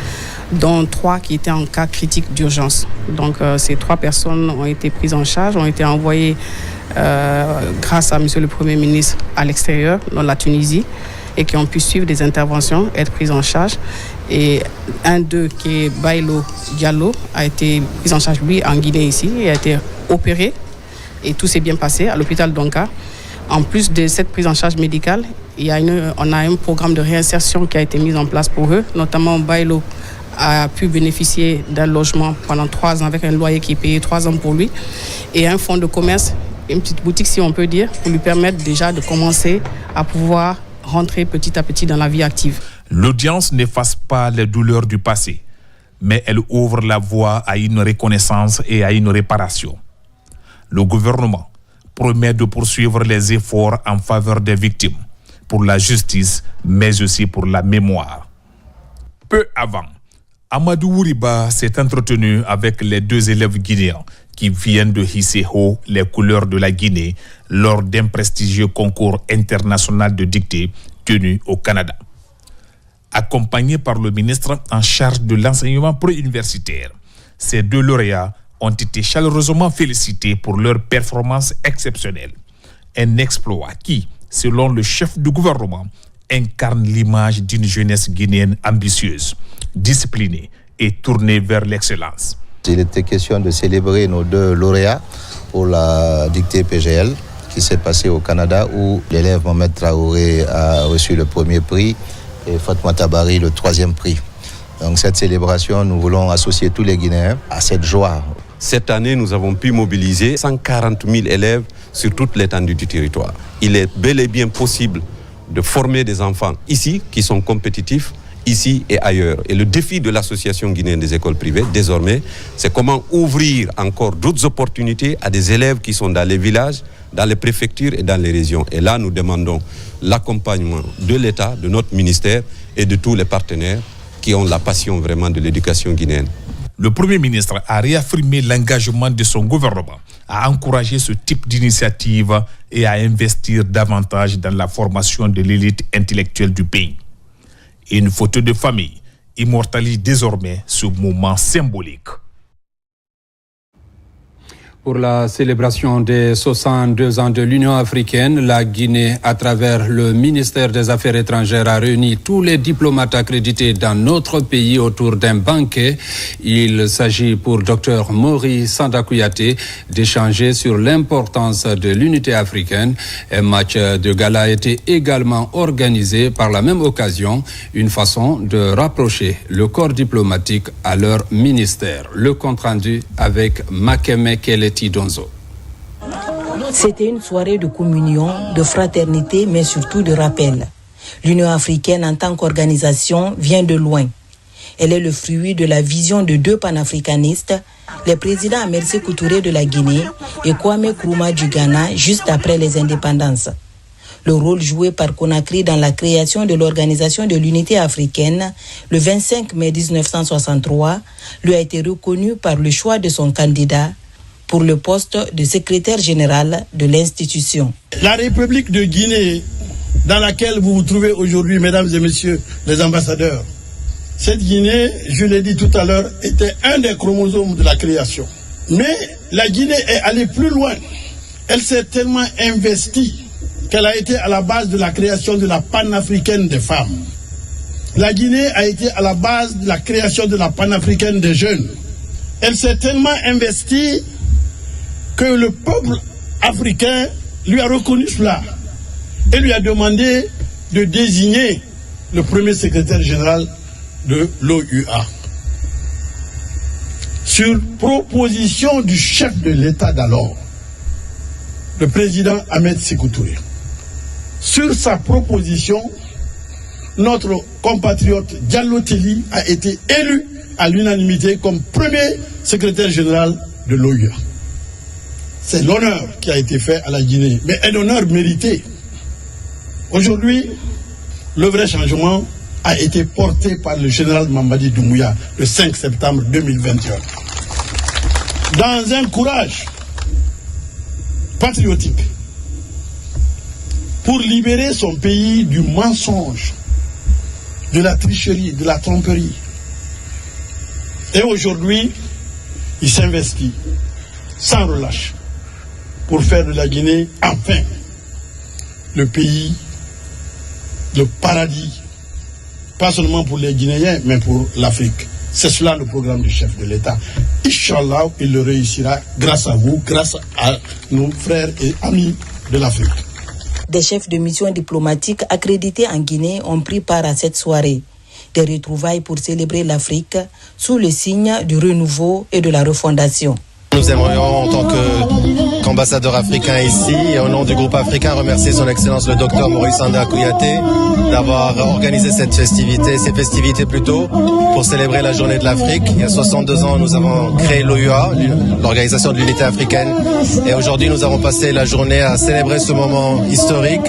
dont 3 qui étaient en cas critique d'urgence. Donc ces 3 personnes ont été prises en charge, ont été envoyées grâce à monsieur le Premier ministre à l'extérieur, dans la Tunisie, et qui ont pu suivre des interventions, être prises en charge. Et un d'eux, qui est Bailo Diallo, a été pris en charge, lui, en Guinée ici, et a été opéré, et tout s'est bien passé à l'hôpital Donka. En plus de cette prise en charge médicale, on a un programme de réinsertion qui a été mis en place pour eux. Notamment, Bailo a pu bénéficier d'un logement pendant 3 ans avec un loyer qui est payé 3 ans pour lui, et un fonds de commerce, une petite boutique si on peut dire, pour lui permettre déjà de commencer à pouvoir rentrer petit à petit dans la vie active. L'audience n'efface pas les douleurs du passé, mais elle ouvre la voie à une reconnaissance et à une réparation. Le gouvernement promet de poursuivre les efforts en faveur des victimes, pour la justice, mais aussi pour la mémoire. Peu avant, Amadou Riba s'est entretenu avec les 2 élèves guinéens qui viennent de hisser haut les couleurs de la Guinée lors d'un prestigieux concours international de dictée tenu au Canada. Accompagnés par le ministre en charge de l'enseignement préuniversitaire, ces 2 lauréats ont été chaleureusement félicités pour leur performance exceptionnelle. Un exploit qui, selon le chef du gouvernement, incarne l'image d'une jeunesse guinéenne ambitieuse, disciplinée et tournée vers l'excellence. Il était question de célébrer nos 2 lauréats pour la dictée PGL qui s'est passée au Canada où l'élève Mohamed Traoré a reçu le 1er prix et Fatma Tabari le 3e prix. Donc cette célébration, nous voulons associer tous les Guinéens à cette joie. Cette année, nous avons pu mobiliser 140 000 élèves sur toute l'étendue du territoire. Il est bel et bien possible de former des enfants ici qui sont compétitifs, ici et ailleurs. Et le défi de l'Association guinéenne des écoles privées, désormais, c'est comment ouvrir encore d'autres opportunités à des élèves qui sont dans les villages, dans les préfectures et dans les régions. Et là, nous demandons l'accompagnement de l'État, de notre ministère et de tous les partenaires qui ont la passion vraiment de l'éducation guinéenne. Le Premier ministre a réaffirmé l'engagement de son gouvernement à encourager ce type d'initiative et à investir davantage dans la formation de l'élite intellectuelle du pays. Une photo de famille immortalise désormais ce moment symbolique. Pour la célébration des 62 ans de l'Union africaine, la Guinée, à travers le ministère des Affaires étrangères, a réuni tous les diplomates accrédités dans notre pays autour d'un banquet. Il s'agit pour Dr Mori Sanda Kouyaté d'échanger sur l'importance de l'unité africaine. Un match de gala a été également organisé par la même occasion, une façon de rapprocher le corps diplomatique à leur ministère. Le compte-rendu avec Makeme Keleti Donzo. C'était une soirée de communion, de fraternité, mais surtout de rappel. L'Union africaine en tant qu'organisation vient de loin. Elle est le fruit de la vision de 2 panafricanistes, les présidents Amer Sékou Touré de la Guinée et Kwame Nkrumah du Ghana juste après les indépendances. Le rôle joué par Conakry dans la création de l'Organisation de l'Unité africaine le 25 mai 1963 lui a été reconnu par le choix de son candidat pour le poste de secrétaire général de l'institution. La République de Guinée, dans laquelle vous vous trouvez aujourd'hui, mesdames et messieurs les ambassadeurs, cette Guinée, je l'ai dit tout à l'heure, était un des chromosomes de la création. Mais la Guinée est allée plus loin. Elle s'est tellement investie qu'elle a été à la base de la création de la panafricaine des femmes. La Guinée a été à la base de la création de la panafricaine des jeunes. Elle s'est tellement investie que le peuple africain lui a reconnu cela et lui a demandé de désigner le premier secrétaire général de l'OUA. Sur proposition du chef de l'État d'alors, le président Ahmed Sékou Touré. Sur sa proposition, notre compatriote Diallo Telli a été élu à l'unanimité comme premier secrétaire général de l'OUA. C'est l'honneur qui a été fait à la Guinée, mais un honneur mérité. Aujourd'hui, le vrai changement a été porté par le général Mamadi Doumbouya le 5 septembre 2021. Dans un courage patriotique pour libérer son pays du mensonge, de la tricherie, de la tromperie. Et aujourd'hui, il s'investit sans relâche pour faire de la Guinée, enfin, le pays, le paradis, pas seulement pour les Guinéens, mais pour l'Afrique. C'est cela le programme du chef de l'État. Inch'Allah, il le réussira grâce à vous, grâce à nos frères et amis de l'Afrique. Des chefs de mission diplomatiques accrédités en Guinée ont pris part à cette soirée. Des retrouvailles pour célébrer l'Afrique sous le signe du renouveau et de la refondation. Nous aimerions, en tant qu'ambassadeur africain ici, et au nom du groupe africain, remercier son Excellence le Dr Mori Sanda Kouyaté d'avoir organisé ces festivités plutôt, pour célébrer la journée de l'Afrique. Il y a 62 ans, nous avons créé l'OUA, l'Organisation de l'Unité africaine, et aujourd'hui, nous avons passé la journée à célébrer ce moment historique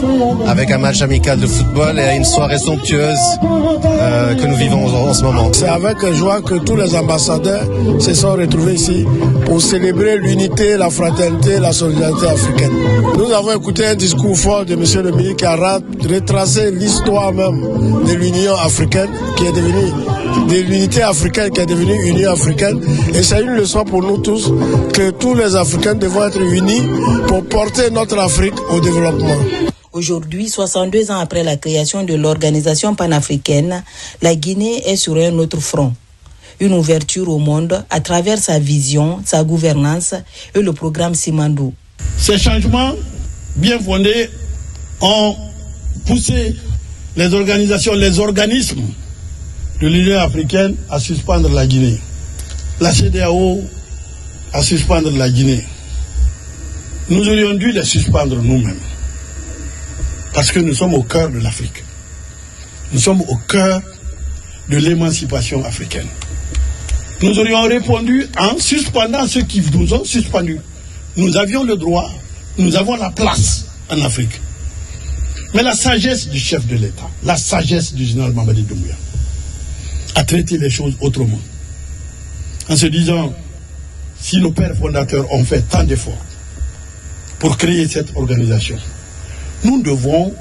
avec un match amical de football et une soirée somptueuse que nous vivons en ce moment. C'est avec joie que tous les ambassadeurs se sont retrouvés ici pour célébrer l'unité, la fraternité, la solidarité africaine. Nous avons écouté un discours fort de M. le ministre qui a retracé l'histoire même de l'Union africaine qui est devenue, de l'unité africaine qui est devenue Union africaine. Et c'est une leçon pour nous tous que tous les Africains devront être unis pour porter notre Afrique au développement. Aujourd'hui, 62 ans après la création de l'organisation panafricaine, la Guinée est sur un autre front. Une ouverture au monde à travers sa vision, sa gouvernance et le programme Simandou. Ces changements bien fondés ont poussé les organisations, les organismes de l'Union africaine à suspendre la Guinée. La CEDEAO à suspendre la Guinée. Nous aurions dû les suspendre nous-mêmes. Parce que nous sommes au cœur de l'Afrique. Nous sommes au cœur de l'émancipation africaine. Nous aurions répondu en suspendant ceux qui nous ont suspendus. Nous avions le droit, nous avons la place en Afrique. Mais la sagesse du chef de l'État, la sagesse du général Mamadi Doumbouya, a traité les choses autrement. En se disant, si nos pères fondateurs ont fait tant d'efforts pour créer cette organisation, nous devons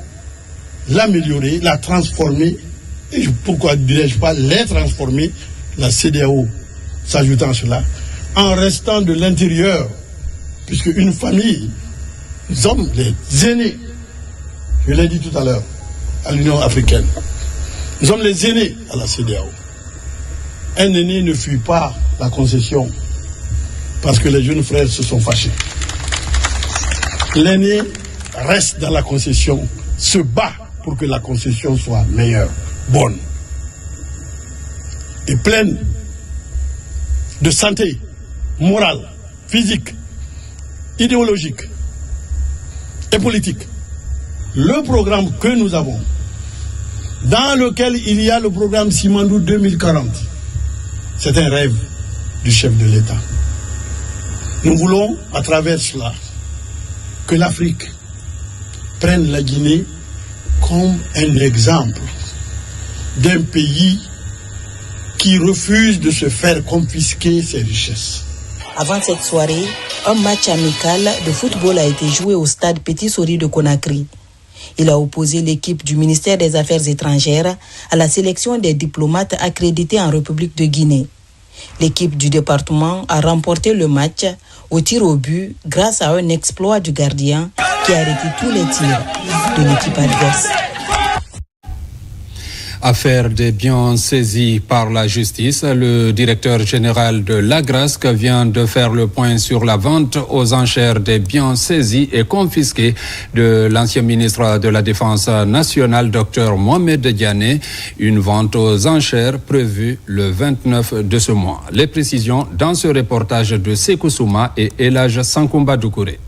l'améliorer, la transformer, et pourquoi dirais-je pas les transformer, la CEDEAO s'ajoutant à cela, en restant de l'intérieur, puisque une famille, nous sommes les aînés, je l'ai dit tout à l'heure, à l'Union africaine, nous sommes les aînés à la CEDEAO. Un aîné ne fuit pas la concession parce que les jeunes frères se sont fâchés. L'aîné reste dans la concession, se bat pour que la concession soit meilleure, bonne et pleine de santé morale, physique, idéologique et politique. Le programme que nous avons, dans lequel il y a le programme Simandou 2040, c'est un rêve du chef de l'État. Nous voulons, à travers cela, que l'Afrique prenne la Guinée comme un exemple d'un pays qui refuse de se faire confisquer ses richesses. Avant cette soirée, un match amical de football a été joué au stade Petit Sori de Conakry. Il a opposé l'équipe du ministère des Affaires étrangères à la sélection des diplomates accrédités en République de Guinée. L'équipe du département a remporté le match au tir au but grâce à un exploit du gardien qui a arrêté tous les tirs de l'équipe adverse. Affaire des biens saisis par la justice, le directeur général de l'Agrasc vient de faire le point sur la vente aux enchères des biens saisis et confisqués de l'ancien ministre de la Défense nationale, Dr Mohamed Diané, une vente aux enchères prévue le 29 de ce mois. Les précisions dans ce reportage de Sekou Souma et Elhaj Sankoumba Doukouré.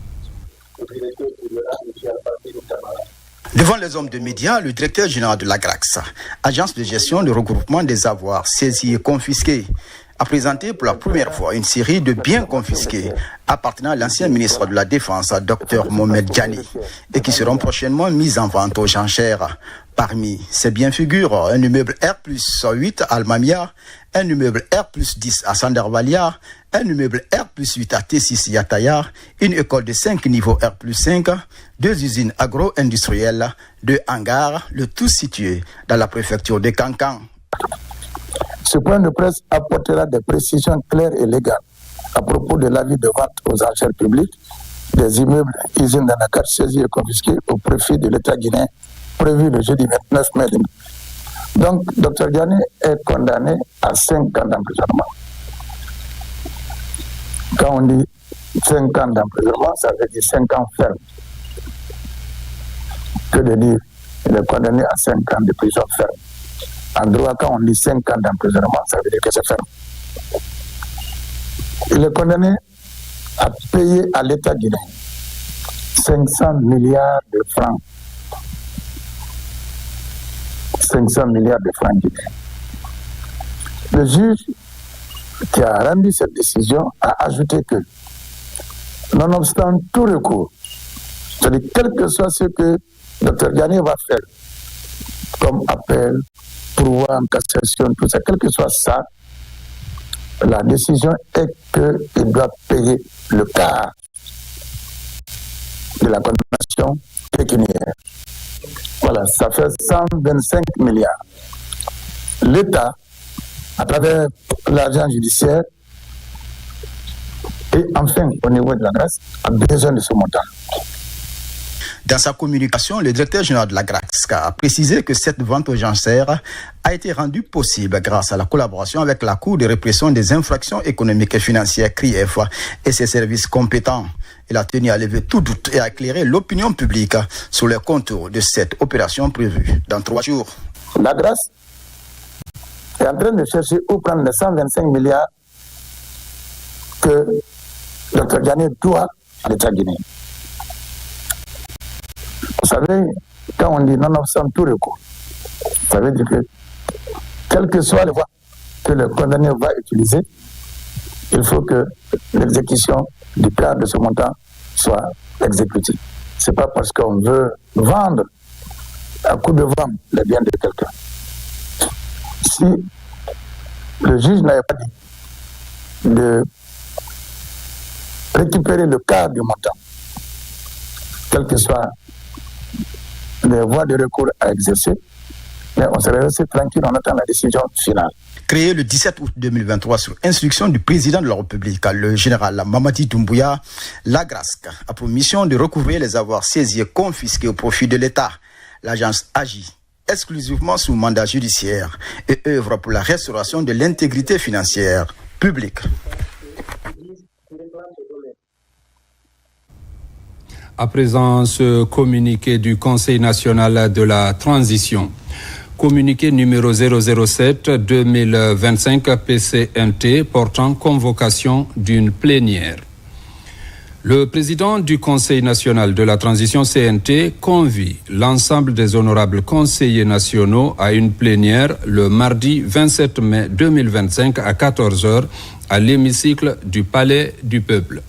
Devant les hommes de médias, le directeur général de l'Agrasc, agence de gestion de regroupement des avoirs saisis et confisqués, a présenté pour la première fois une série de biens confisqués appartenant à l'ancien ministre de la Défense, Dr Mohamed Diané, et qui seront prochainement mis en vente aux enchères. Parmi ces biens figurent un immeuble R+8 à Almamia, un immeuble R+10 à Sandarvalia, un immeuble R+8 à T6 Yataya, une école de 5 niveaux R+5, 2 usines agro-industrielles, 2 hangars, le tout situé dans la préfecture de Kankan. Ce point de presse apportera des précisions claires et légales à propos de l'avis de vente aux enchères publiques des immeubles usines d'Anakar saisis et confisqués au profit de l'État guinéen, prévu le jeudi 29 mai. Donc, Dr Diané est condamné à 5 ans d'emprisonnement. Quand on dit 5 ans d'emprisonnement, ça veut dire 5 ans ferme. Que de dire, il est condamné à 5 ans de prison ferme. En droit, quand on dit 5 ans d'emprisonnement, ça veut dire que c'est ferme. Il est condamné à payer à l'État guinéen 500 milliards de francs. 500 milliards de francs guinéens. Le juge qui a rendu cette décision a ajouté que, nonobstant tout recours, c'est-à-dire quel que soit ce que Dr Diané va faire comme appel, pourvoi en cassation, tout ça, quel que soit ça, la décision est qu'il doit payer le quart de la condamnation pécuniaire. Voilà, ça fait 125 milliards. L'État, à travers l'argent judiciaire, et enfin au niveau de la Grèce, a besoin de ce montant. Dans sa communication, le directeur général de la GRACS a précisé que cette vente aux enchères a été rendue possible grâce à la collaboration avec la Cour de répression des infractions économiques et financières CRIEF et ses services compétents. Il a tenu à lever tout doute et à éclairer l'opinion publique sur les contours de cette opération prévue dans 3 jours. La GRACS est en train de chercher où prendre les 125 milliards que Dr Diané doit à l'État guinéen. Vous savez, quand on dit nonobstant tout recours, ça veut dire que, quelle que soit la voie que le condamné va utiliser, il faut que l'exécution du quart de ce montant soit exécutée. Ce n'est pas parce qu'on veut vendre à coup de vente les biens de quelqu'un. Si le juge n'avait pas dit de récupérer le quart du montant, quelles que soient les voies de recours à exercer, mais on serait resté tranquille, on attend la décision finale. Créé le 17 août 2023 sur instruction du président de la République, le général Mamadi Doumbouya, la GRACS a pour mission de recouvrir les avoirs saisis et confisqués au profit de l'État. L'agence agit exclusivement sous mandat judiciaire et œuvre pour la restauration de l'intégrité financière publique. À présent, ce communiqué du Conseil national de la transition. Communiqué numéro 007-2025 PCNT portant convocation d'une plénière. Le président du Conseil national de la transition CNT convie l'ensemble des honorables conseillers nationaux à une plénière le mardi 27 mai 2025 à 14h à l'hémicycle du Palais du Peuple.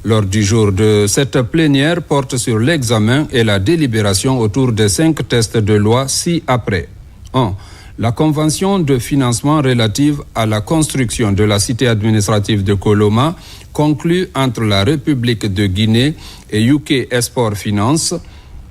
L'ordre du jour de cette plénière porte sur l'examen et la délibération autour des 5 textes de loi ci-après. 1. La convention de financement relative à la construction de la cité administrative de Koloma, conclue entre la République de Guinée et UK Export Finance.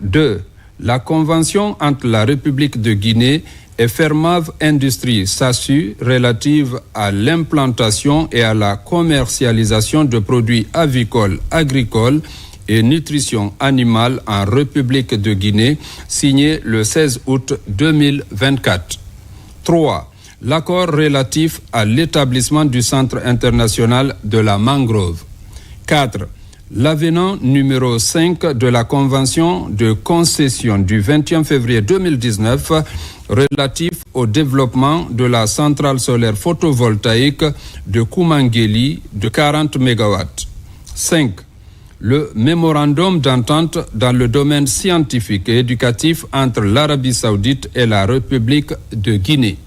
2. La convention entre la République de Guinée et Fermave Industrie SASU relative à l'implantation et à la commercialisation de produits avicoles, agricoles et nutrition animale en République de Guinée, signé le 16 août 2024. 3. L'accord relatif à l'établissement du Centre international de la mangrove. 4. L'avenant numéro 5 de la Convention de concession du 21 février 2019 relatif au développement de la centrale solaire photovoltaïque de Koumangeli de 40 MW. 5. Le mémorandum d'entente dans le domaine scientifique et éducatif entre l'Arabie saoudite et la République de Guinée.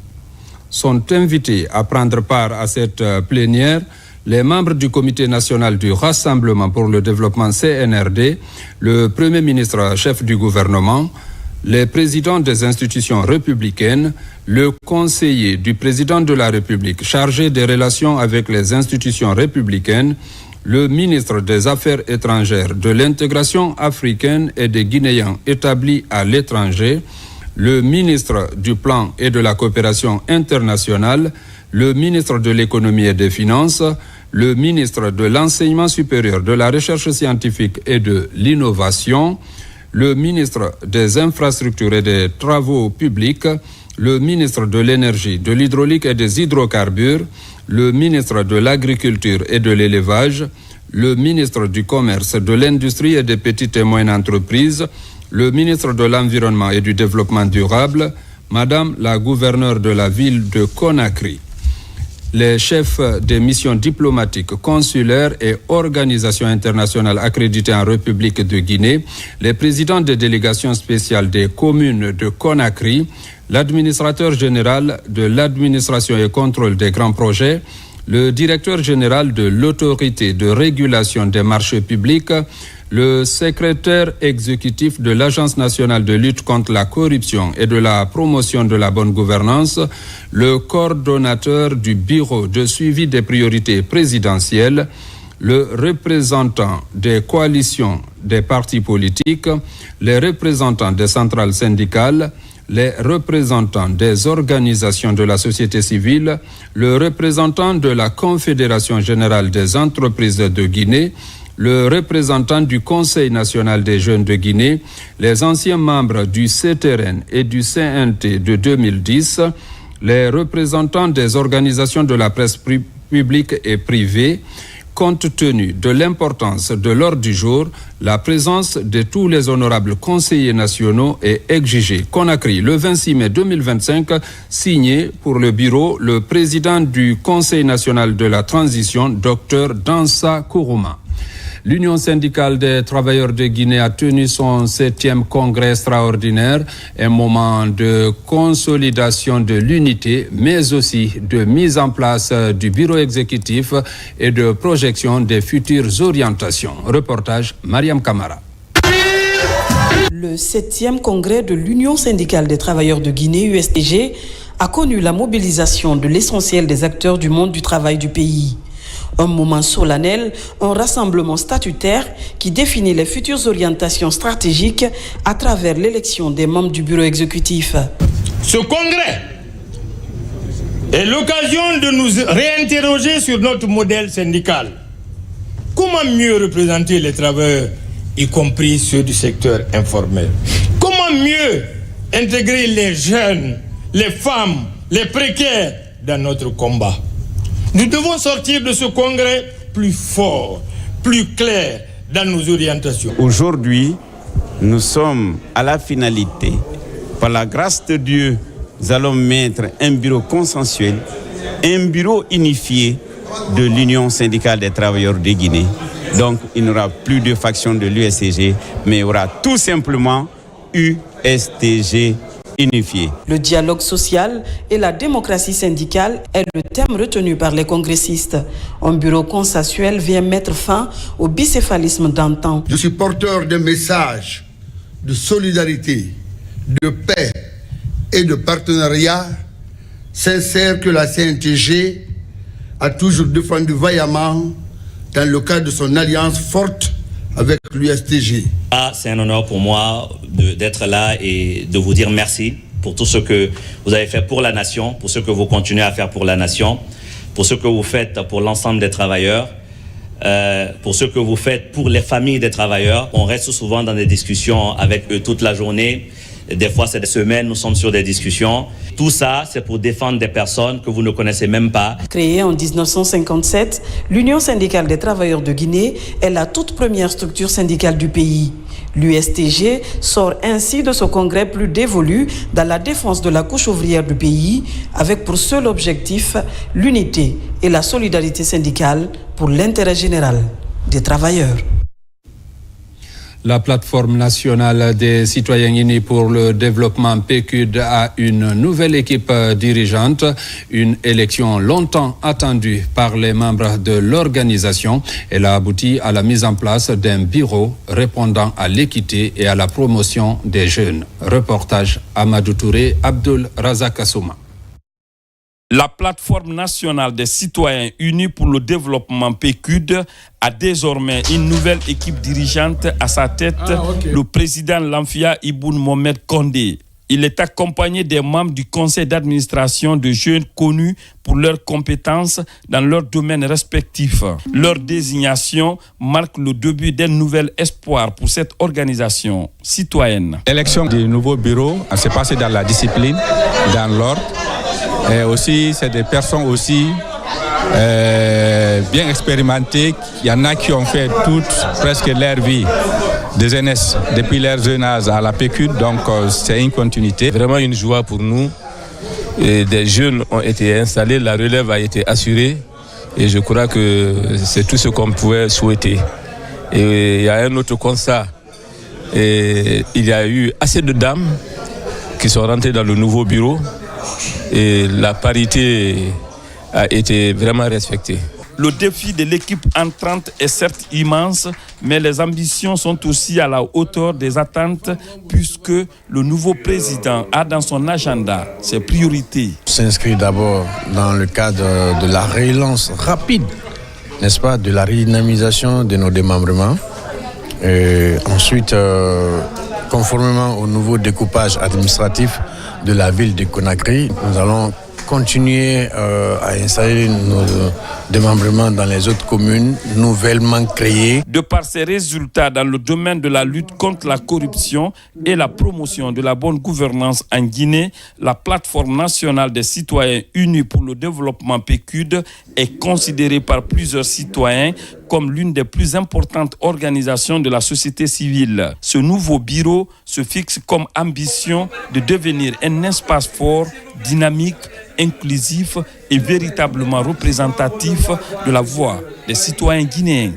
Sont invités à prendre part à cette plénière les membres du Comité national du Rassemblement pour le développement CNRD, le Premier ministre chef du gouvernement, les présidents des institutions républicaines, le conseiller du président de la République chargé des relations avec les institutions républicaines, le ministre des Affaires étrangères, de l'intégration africaine et des Guinéens établis à l'étranger, le ministre du Plan et de la coopération internationale, le ministre de l'économie et des finances, le ministre de l'enseignement supérieur, de la recherche scientifique et de l'innovation, le ministre des infrastructures et des travaux publics, le ministre de l'énergie, de l'hydraulique et des hydrocarbures, le ministre de l'agriculture et de l'élevage, le ministre du commerce, de l'industrie et des petites et moyennes entreprises, le ministre de l'environnement et du développement durable, Madame la gouverneure de la ville de Conakry, les chefs des missions diplomatiques, consulaires et organisations internationales accréditées en République de Guinée, les présidents des délégations spéciales des communes de Conakry, l'administrateur général de l'administration et contrôle des grands projets, le directeur général de l'autorité de régulation des marchés publics, le secrétaire exécutif de l'Agence nationale de lutte contre la corruption et de la promotion de la bonne gouvernance, le coordonnateur du bureau de suivi des priorités présidentielles, le représentant des coalitions des partis politiques, les représentants des centrales syndicales, les représentants des organisations de la société civile, le représentant de la Confédération générale des entreprises de Guinée, le représentant du Conseil national des jeunes de Guinée, les anciens membres du CTRN et du CNT de 2010, les représentants des organisations de la presse publique et privée. Compte tenu de l'importance de l'ordre du jour, la présence de tous les honorables conseillers nationaux est exigée. Conakry, le 26 mai 2025, signé pour le bureau le président du Conseil national de la transition, Dr Dansa Kourouma. L'Union syndicale des travailleurs de Guinée a tenu son 7e congrès extraordinaire, un moment de consolidation de l'unité, mais aussi de mise en place du bureau exécutif et de projection des futures orientations. Reportage Mariam Kamara. Le 7e congrès de l'Union syndicale des travailleurs de Guinée, USTG, a connu la mobilisation de l'essentiel des acteurs du monde du travail du pays. Un moment solennel, un rassemblement statutaire qui définit les futures orientations stratégiques à travers l'élection des membres du bureau exécutif. Ce congrès est l'occasion de nous réinterroger sur notre modèle syndical. Comment mieux représenter les travailleurs, y compris ceux du secteur informel? Comment mieux intégrer les jeunes, les femmes, les précaires dans notre combat? Nous devons sortir de ce congrès plus fort, plus clair dans nos orientations. Aujourd'hui, nous sommes à la finalité. Par la grâce de Dieu, nous allons mettre un bureau consensuel, un bureau unifié de l'Union syndicale des travailleurs de Guinée. Donc, il n'y aura plus de faction de l'USTG, mais il y aura tout simplement USTG unifié. Le dialogue social et la démocratie syndicale est le thème retenu par les congressistes. Un bureau consensuel vient mettre fin au bicéphalisme d'antan. Je suis porteur d'un message de solidarité, de paix et de partenariat sincère que la CNTG a toujours défendu vaillamment dans le cadre de son alliance forte avec l'USTG. C'est un honneur pour moi d'être là et de vous dire merci pour tout ce que vous avez fait pour la nation, pour ce que vous continuez à faire pour la nation, pour ce que vous faites pour l'ensemble des travailleurs, pour ce que vous faites pour les familles des travailleurs. On reste souvent dans des discussions avec eux toute la journée. Des fois, c'est des semaines, nous sommes sur des discussions. Tout ça, c'est pour défendre des personnes que vous ne connaissez même pas. Créée en 1957, l'Union syndicale des travailleurs de Guinée est la toute première structure syndicale du pays. L'USTG sort ainsi de ce congrès plus dévolu dans la défense de la couche ouvrière du pays, avec pour seul objectif l'unité et la solidarité syndicale pour l'intérêt général des travailleurs. La plateforme nationale des citoyens unis pour le développement PQD a une nouvelle équipe dirigeante, une élection longtemps attendue par les membres de l'organisation. Elle a abouti à la mise en place d'un bureau répondant à l'équité et à la promotion des jeunes. Reportage Amadou Touré, Abdul Razak Assouma. La plateforme nationale des citoyens unis pour le développement PQD a désormais une nouvelle équipe dirigeante à sa tête, le président Lamfia Iboun Mohamed Kondé. Il est accompagné des membres du conseil d'administration de jeunes connus pour leurs compétences dans leurs domaines respectifs. Leur désignation marque le début d'un nouvel espoir pour cette organisation citoyenne. L'élection du nouveau bureau s'est passée dans la discipline, dans l'ordre. Et aussi, c'est des personnes aussi bien expérimentées. Il y en a qui ont fait presque leur vie de jeunesse, depuis leur jeune âge à la PQD, donc c'est une continuité. Vraiment une joie pour nous. Et des jeunes ont été installés, la relève a été assurée et je crois que c'est tout ce qu'on pouvait souhaiter. Et il y a un autre constat, et il y a eu assez de dames qui sont rentrées dans le nouveau bureau. Et la parité a été vraiment respectée. Le défi de l'équipe entrante est certes immense, mais les ambitions sont aussi à la hauteur des attentes puisque le nouveau président a dans son agenda ses priorités. S'inscrit d'abord dans le cadre de la relance rapide, n'est-ce pas, de la redynamisation de nos démembrements. Et ensuite, conformément au nouveau découpage administratif de la ville de Conakry, nous allons continuer à installer nos démembrements dans les autres communes nouvellement créées. De par ses résultats dans le domaine de la lutte contre la corruption et la promotion de la bonne gouvernance en Guinée, la plateforme nationale des citoyens unis pour le développement PQD est considérée par plusieurs citoyens comme l'une des plus importantes organisations de la société civile. Ce nouveau bureau se fixe comme ambition de devenir un espace fort, dynamique, inclusif et véritablement représentatif de la voix des citoyens guinéens.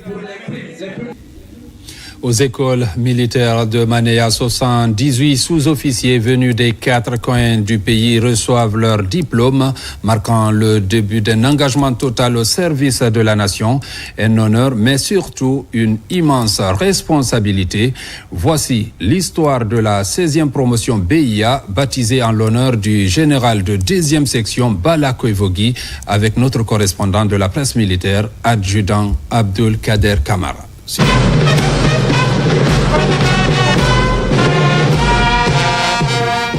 Aux écoles militaires de Manéa, 78 sous-officiers venus des 4 coins du pays reçoivent leur diplôme, marquant le début d'un engagement total au service de la nation. Un honneur, mais surtout une immense responsabilité. Voici l'histoire de la 16e promotion BIA, baptisée en l'honneur du général de 2e section Bala Koivogi, avec notre correspondant de la presse militaire, adjudant Abdul Kader Kamara.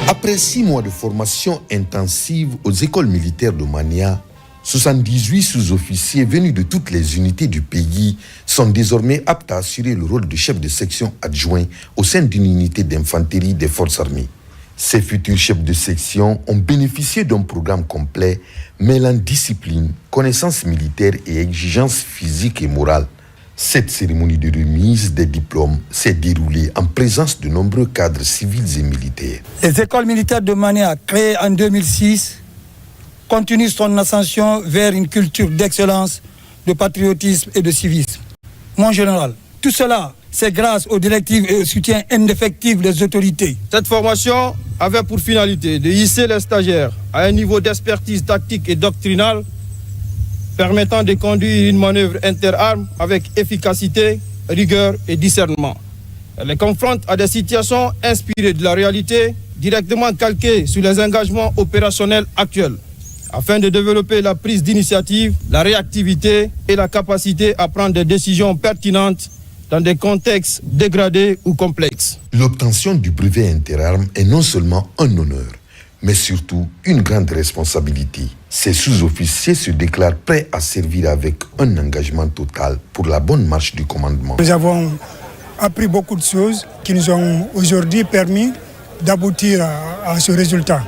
Après 6 mois de formation intensive aux écoles militaires de Mania, 78 sous-officiers venus de toutes les unités du pays sont désormais aptes à assurer le rôle de chef de section adjoint au sein d'une unité d'infanterie des forces armées. Ces futurs chefs de section ont bénéficié d'un programme complet mêlant discipline, connaissances militaires et exigences physiques et morales. Cette cérémonie de remise des diplômes s'est déroulée en présence de nombreux cadres civils et militaires. Les écoles militaires de Manéa, créées en 2006, continuent son ascension vers une culture d'excellence, de patriotisme et de civisme. Mon général, tout cela, c'est grâce aux directives et au soutien indéfectible des autorités. Cette formation avait pour finalité de hisser les stagiaires à un niveau d'expertise tactique et doctrinale permettant de conduire une manœuvre interarmes avec efficacité, rigueur et discernement. Elle les confronte à des situations inspirées de la réalité, directement calquées sur les engagements opérationnels actuels, afin de développer la prise d'initiative, la réactivité et la capacité à prendre des décisions pertinentes dans des contextes dégradés ou complexes. L'obtention du brevet interarmes est non seulement un honneur, mais surtout une grande responsabilité. Ces sous-officiers se déclarent prêts à servir avec un engagement total pour la bonne marche du commandement. Nous avons appris beaucoup de choses qui nous ont aujourd'hui permis d'aboutir à ce résultat.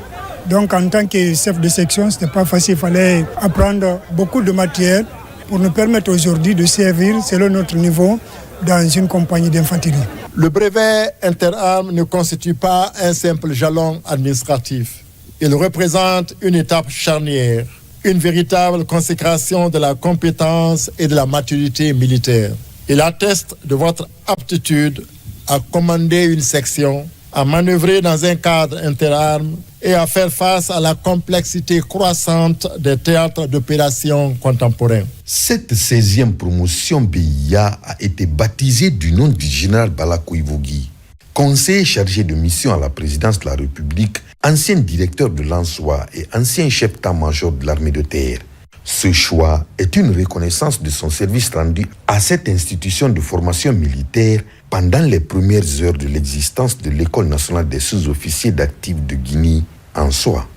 Donc en tant que chef de section, ce n'était pas facile, il fallait apprendre beaucoup de matière pour nous permettre aujourd'hui de servir selon notre niveau dans une compagnie d'infanterie. Le brevet interarmes ne constitue pas un simple jalon administratif. Il représente une étape charnière, une véritable consécration de la compétence et de la maturité militaire. Il atteste de votre aptitude à commander une section, à manœuvrer dans un cadre interarmes et à faire face à la complexité croissante des théâtres d'opérations contemporains. Cette 16e promotion BIA a été baptisée du nom du général Bala Koivogi, conseiller chargé de mission à la présidence de la République, ancien directeur de l'ANSOA et ancien chef d'état-major de l'armée de terre. Ce choix est une reconnaissance de son service rendu à cette institution de formation militaire pendant les premières heures de l'existence de l'École nationale des sous-officiers d'actifs de Guinée, ANSOA.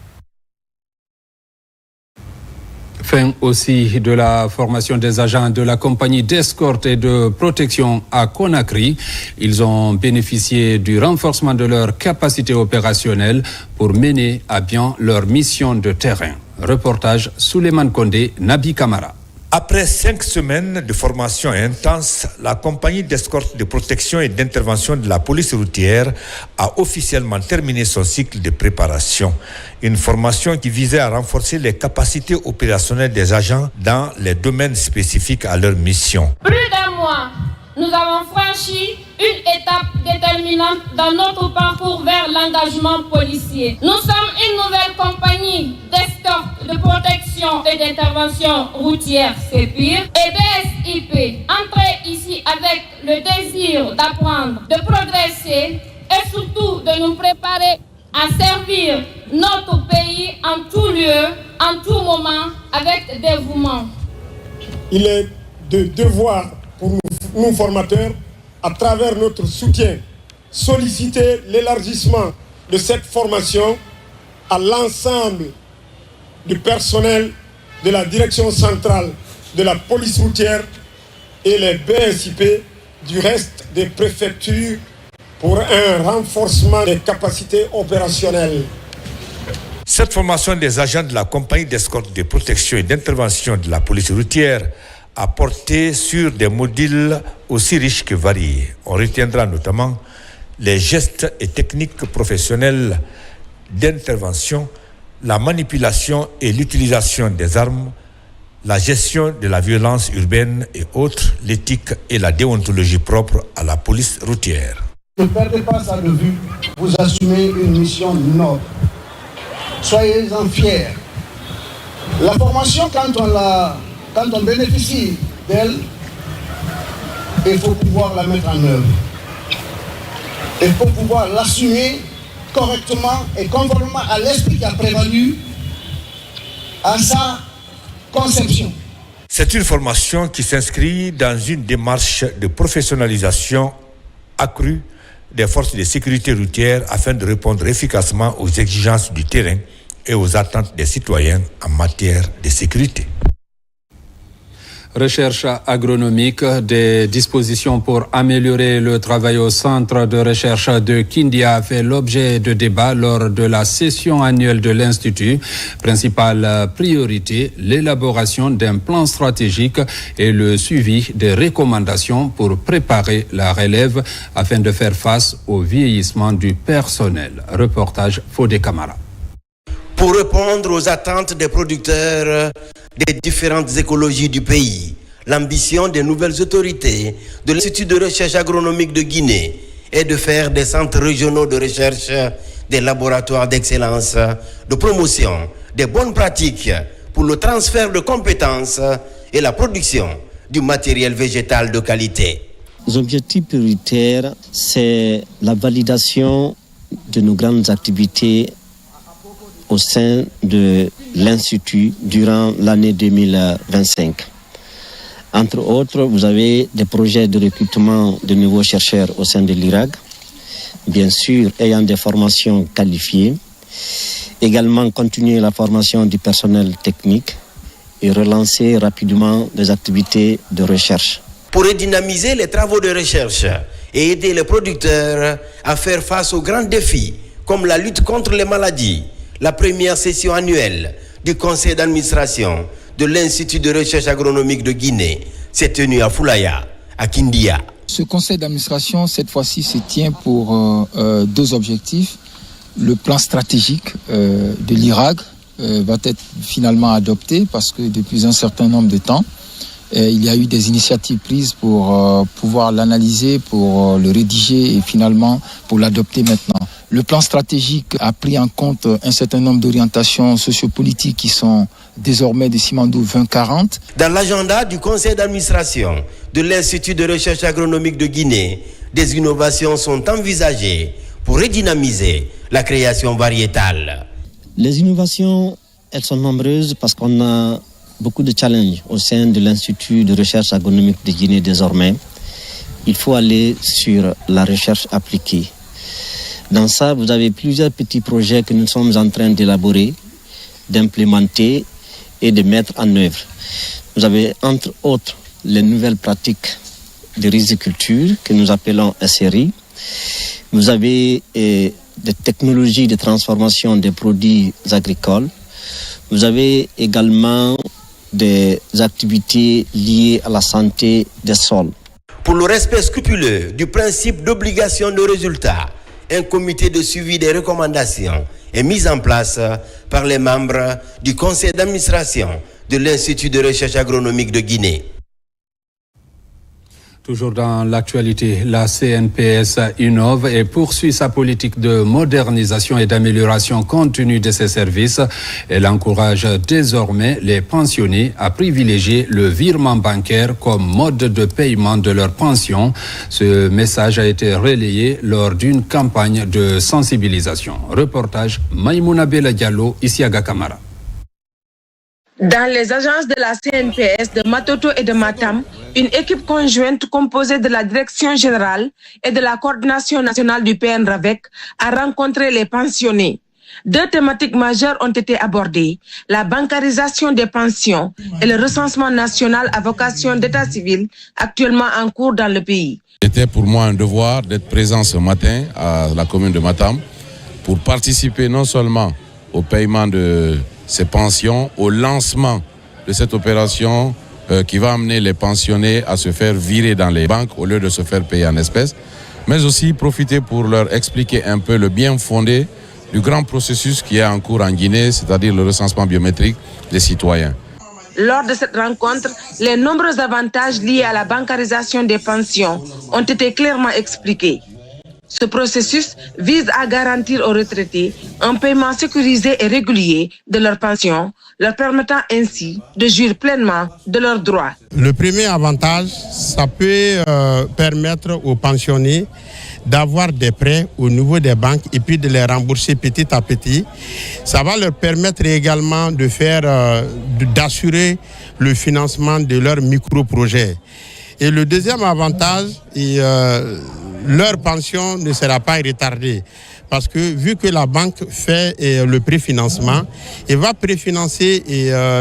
Fin aussi de la formation des agents de la compagnie d'escorte et de protection à Conakry. Ils ont bénéficié du renforcement de leurs capacités opérationnelles pour mener à bien leur mission de terrain. Reportage Souleymane Kondé, Nabi Kamara. Après 5 semaines de formation intense, la compagnie d'escorte de protection et d'intervention de la police routière a officiellement terminé son cycle de préparation. Une formation qui visait à renforcer les capacités opérationnelles des agents dans les domaines spécifiques à leur mission. Plus d'un mois, nous avons franchi une étape déterminante dans notre parcours vers l'engagement policier. Nous sommes une nouvelle compagnie d'escorte, de protection et d'intervention routière, CEPIR, et BSIP, entrée ici avec le désir d'apprendre, de progresser et surtout de nous préparer à servir notre pays en tout lieu, en tout moment, avec dévouement. Il est de devoir pour nous formateurs, à travers notre soutien, solliciter l'élargissement de cette formation à l'ensemble du personnel de la direction centrale de la police routière et les BSIP du reste des préfectures pour un renforcement des capacités opérationnelles. Cette formation des agents de la compagnie d'escorte de protection et d'intervention de la police routière a porté sur des modules aussi riches que variés. On retiendra notamment les gestes et techniques professionnelles d'intervention, la manipulation et l'utilisation des armes, la gestion de la violence urbaine et autres, l'éthique et la déontologie propre à la police routière. Ne perdez pas ça de vue, vous assumez une mission noble. Soyez-en fiers. La formation, quand on bénéficie d'elle, il faut pouvoir la mettre en œuvre. Il faut pouvoir l'assumer correctement et conformément à l'esprit qui a prévalu à sa conception. C'est une formation qui s'inscrit dans une démarche de professionnalisation accrue des forces de sécurité routière afin de répondre efficacement aux exigences du terrain et aux attentes des citoyens en matière de sécurité. Recherche agronomique, des dispositions pour améliorer le travail au centre de recherche de Kindia a fait l'objet de débats lors de la session annuelle de l'Institut. Principale priorité, l'élaboration d'un plan stratégique et le suivi des recommandations pour préparer la relève afin de faire face au vieillissement du personnel. Reportage Fodé Camara. Pour répondre aux attentes des producteurs des différentes écologies du pays, l'ambition des nouvelles autorités de l'Institut de recherche agronomique de Guinée est de faire des centres régionaux de recherche des laboratoires d'excellence, de promotion des bonnes pratiques pour le transfert de compétences et la production du matériel végétal de qualité. Les objectifs prioritaires, c'est la validation de nos grandes activités au sein de l'Institut durant l'année 2025. Entre autres, vous avez des projets de recrutement de nouveaux chercheurs au sein de l'IRAG, bien sûr ayant des formations qualifiées, également continuer la formation du personnel technique et relancer rapidement les activités de recherche. Pour redynamiser les travaux de recherche et aider les producteurs à faire face aux grands défis comme la lutte contre les maladies, la première session annuelle du conseil d'administration de l'Institut de recherche agronomique de Guinée s'est tenue à Foulaya, à Kindia. Ce conseil d'administration, cette fois-ci, se tient pour deux objectifs. Le plan stratégique de l'IRAG va être finalement adopté parce que depuis un certain nombre de temps, il y a eu des initiatives prises pour pouvoir l'analyser, pour le rédiger et finalement pour l'adopter maintenant. Le plan stratégique a pris en compte un certain nombre d'orientations sociopolitiques qui sont désormais de Simandou 2040. Dans l'agenda du conseil d'administration de l'Institut de recherche agronomique de Guinée, des innovations sont envisagées pour redynamiser la création variétale. Les innovations, elles sont nombreuses parce qu'on a beaucoup de challenges au sein de l'Institut de recherche agronomique de Guinée désormais. Il faut aller sur la recherche appliquée. Dans ça, vous avez plusieurs petits projets que nous sommes en train d'élaborer, d'implémenter et de mettre en œuvre. Vous avez entre autres les nouvelles pratiques de riziculture que nous appelons SRI. Vous avez des technologies de transformation des produits agricoles. Vous avez également des activités liées à la santé des sols. Pour le respect scrupuleux du principe d'obligation de résultat, un comité de suivi des recommandations est mis en place par les membres du conseil d'administration de l'Institut de recherche agronomique de Guinée. Toujours dans l'actualité, la CNPS innove et poursuit sa politique de modernisation et d'amélioration continue de ses services. Elle encourage désormais les pensionnés à privilégier le virement bancaire comme mode de paiement de leur pension. Ce message a été relayé lors d'une campagne de sensibilisation. Reportage Maïmouna Bella Diallo, Isiaga Kamara. Dans les agences de la CNPS de Matoto et de Matam, une équipe conjointe composée de la Direction générale et de la Coordination nationale du PNRAVEC a rencontré les pensionnés. 2 thématiques majeures ont été abordées, la bancarisation des pensions et le recensement national à vocation d'état civil actuellement en cours dans le pays. C'était pour moi un devoir d'être présent ce matin à la commune de Matam pour participer non seulement au paiement de ces pensions, au lancement de cette opération qui va amener les pensionnés à se faire virer dans les banques au lieu de se faire payer en espèces, mais aussi profiter pour leur expliquer un peu le bien fondé du grand processus qui est en cours en Guinée, c'est-à-dire le recensement biométrique des citoyens. Lors de cette rencontre, les nombreux avantages liés à la bancarisation des pensions ont été clairement expliqués. Ce processus vise à garantir aux retraités un paiement sécurisé et régulier de leurs pensions, leur permettant ainsi de jouir pleinement de leurs droits. Le premier avantage, ça peut permettre aux pensionnés d'avoir des prêts au niveau des banques et puis de les rembourser petit à petit. Ça va leur permettre également de d'assurer le financement de leurs micro-projets. Et le deuxième avantage, leur pension ne sera pas retardée. Parce que vu que la banque fait le préfinancement, elle va préfinancer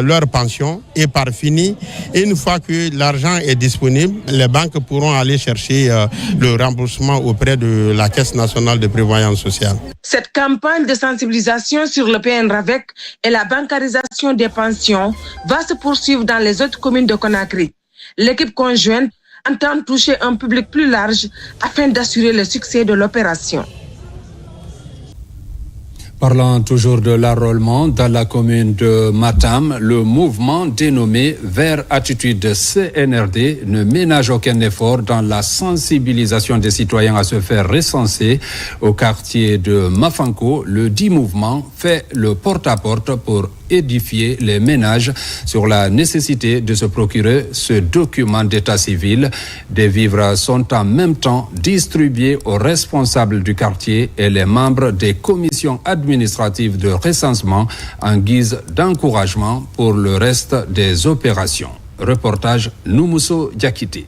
leur pension et par fini, une fois que l'argent est disponible, les banques pourront aller chercher le remboursement auprès de la Caisse nationale de prévoyance sociale. Cette campagne de sensibilisation sur le PNRAVEC et la bancarisation des pensions va se poursuivre dans les autres communes de Conakry. L'équipe conjointe entend toucher un public plus large afin d'assurer le succès de l'opération. Parlant toujours de l'enrôlement dans la commune de Matam, le mouvement dénommé Vert Attitude CNRD ne ménage aucun effort dans la sensibilisation des citoyens à se faire recenser au quartier de Mafanko. Le dit mouvement fait le porte-à-porte pour édifier les ménages sur la nécessité de se procurer ce document d'état civil. Des vivres sont en même temps distribués aux responsables du quartier et les membres des commissions administratives de recensement en guise d'encouragement pour le reste des opérations. Reportage Noumousso Diakité.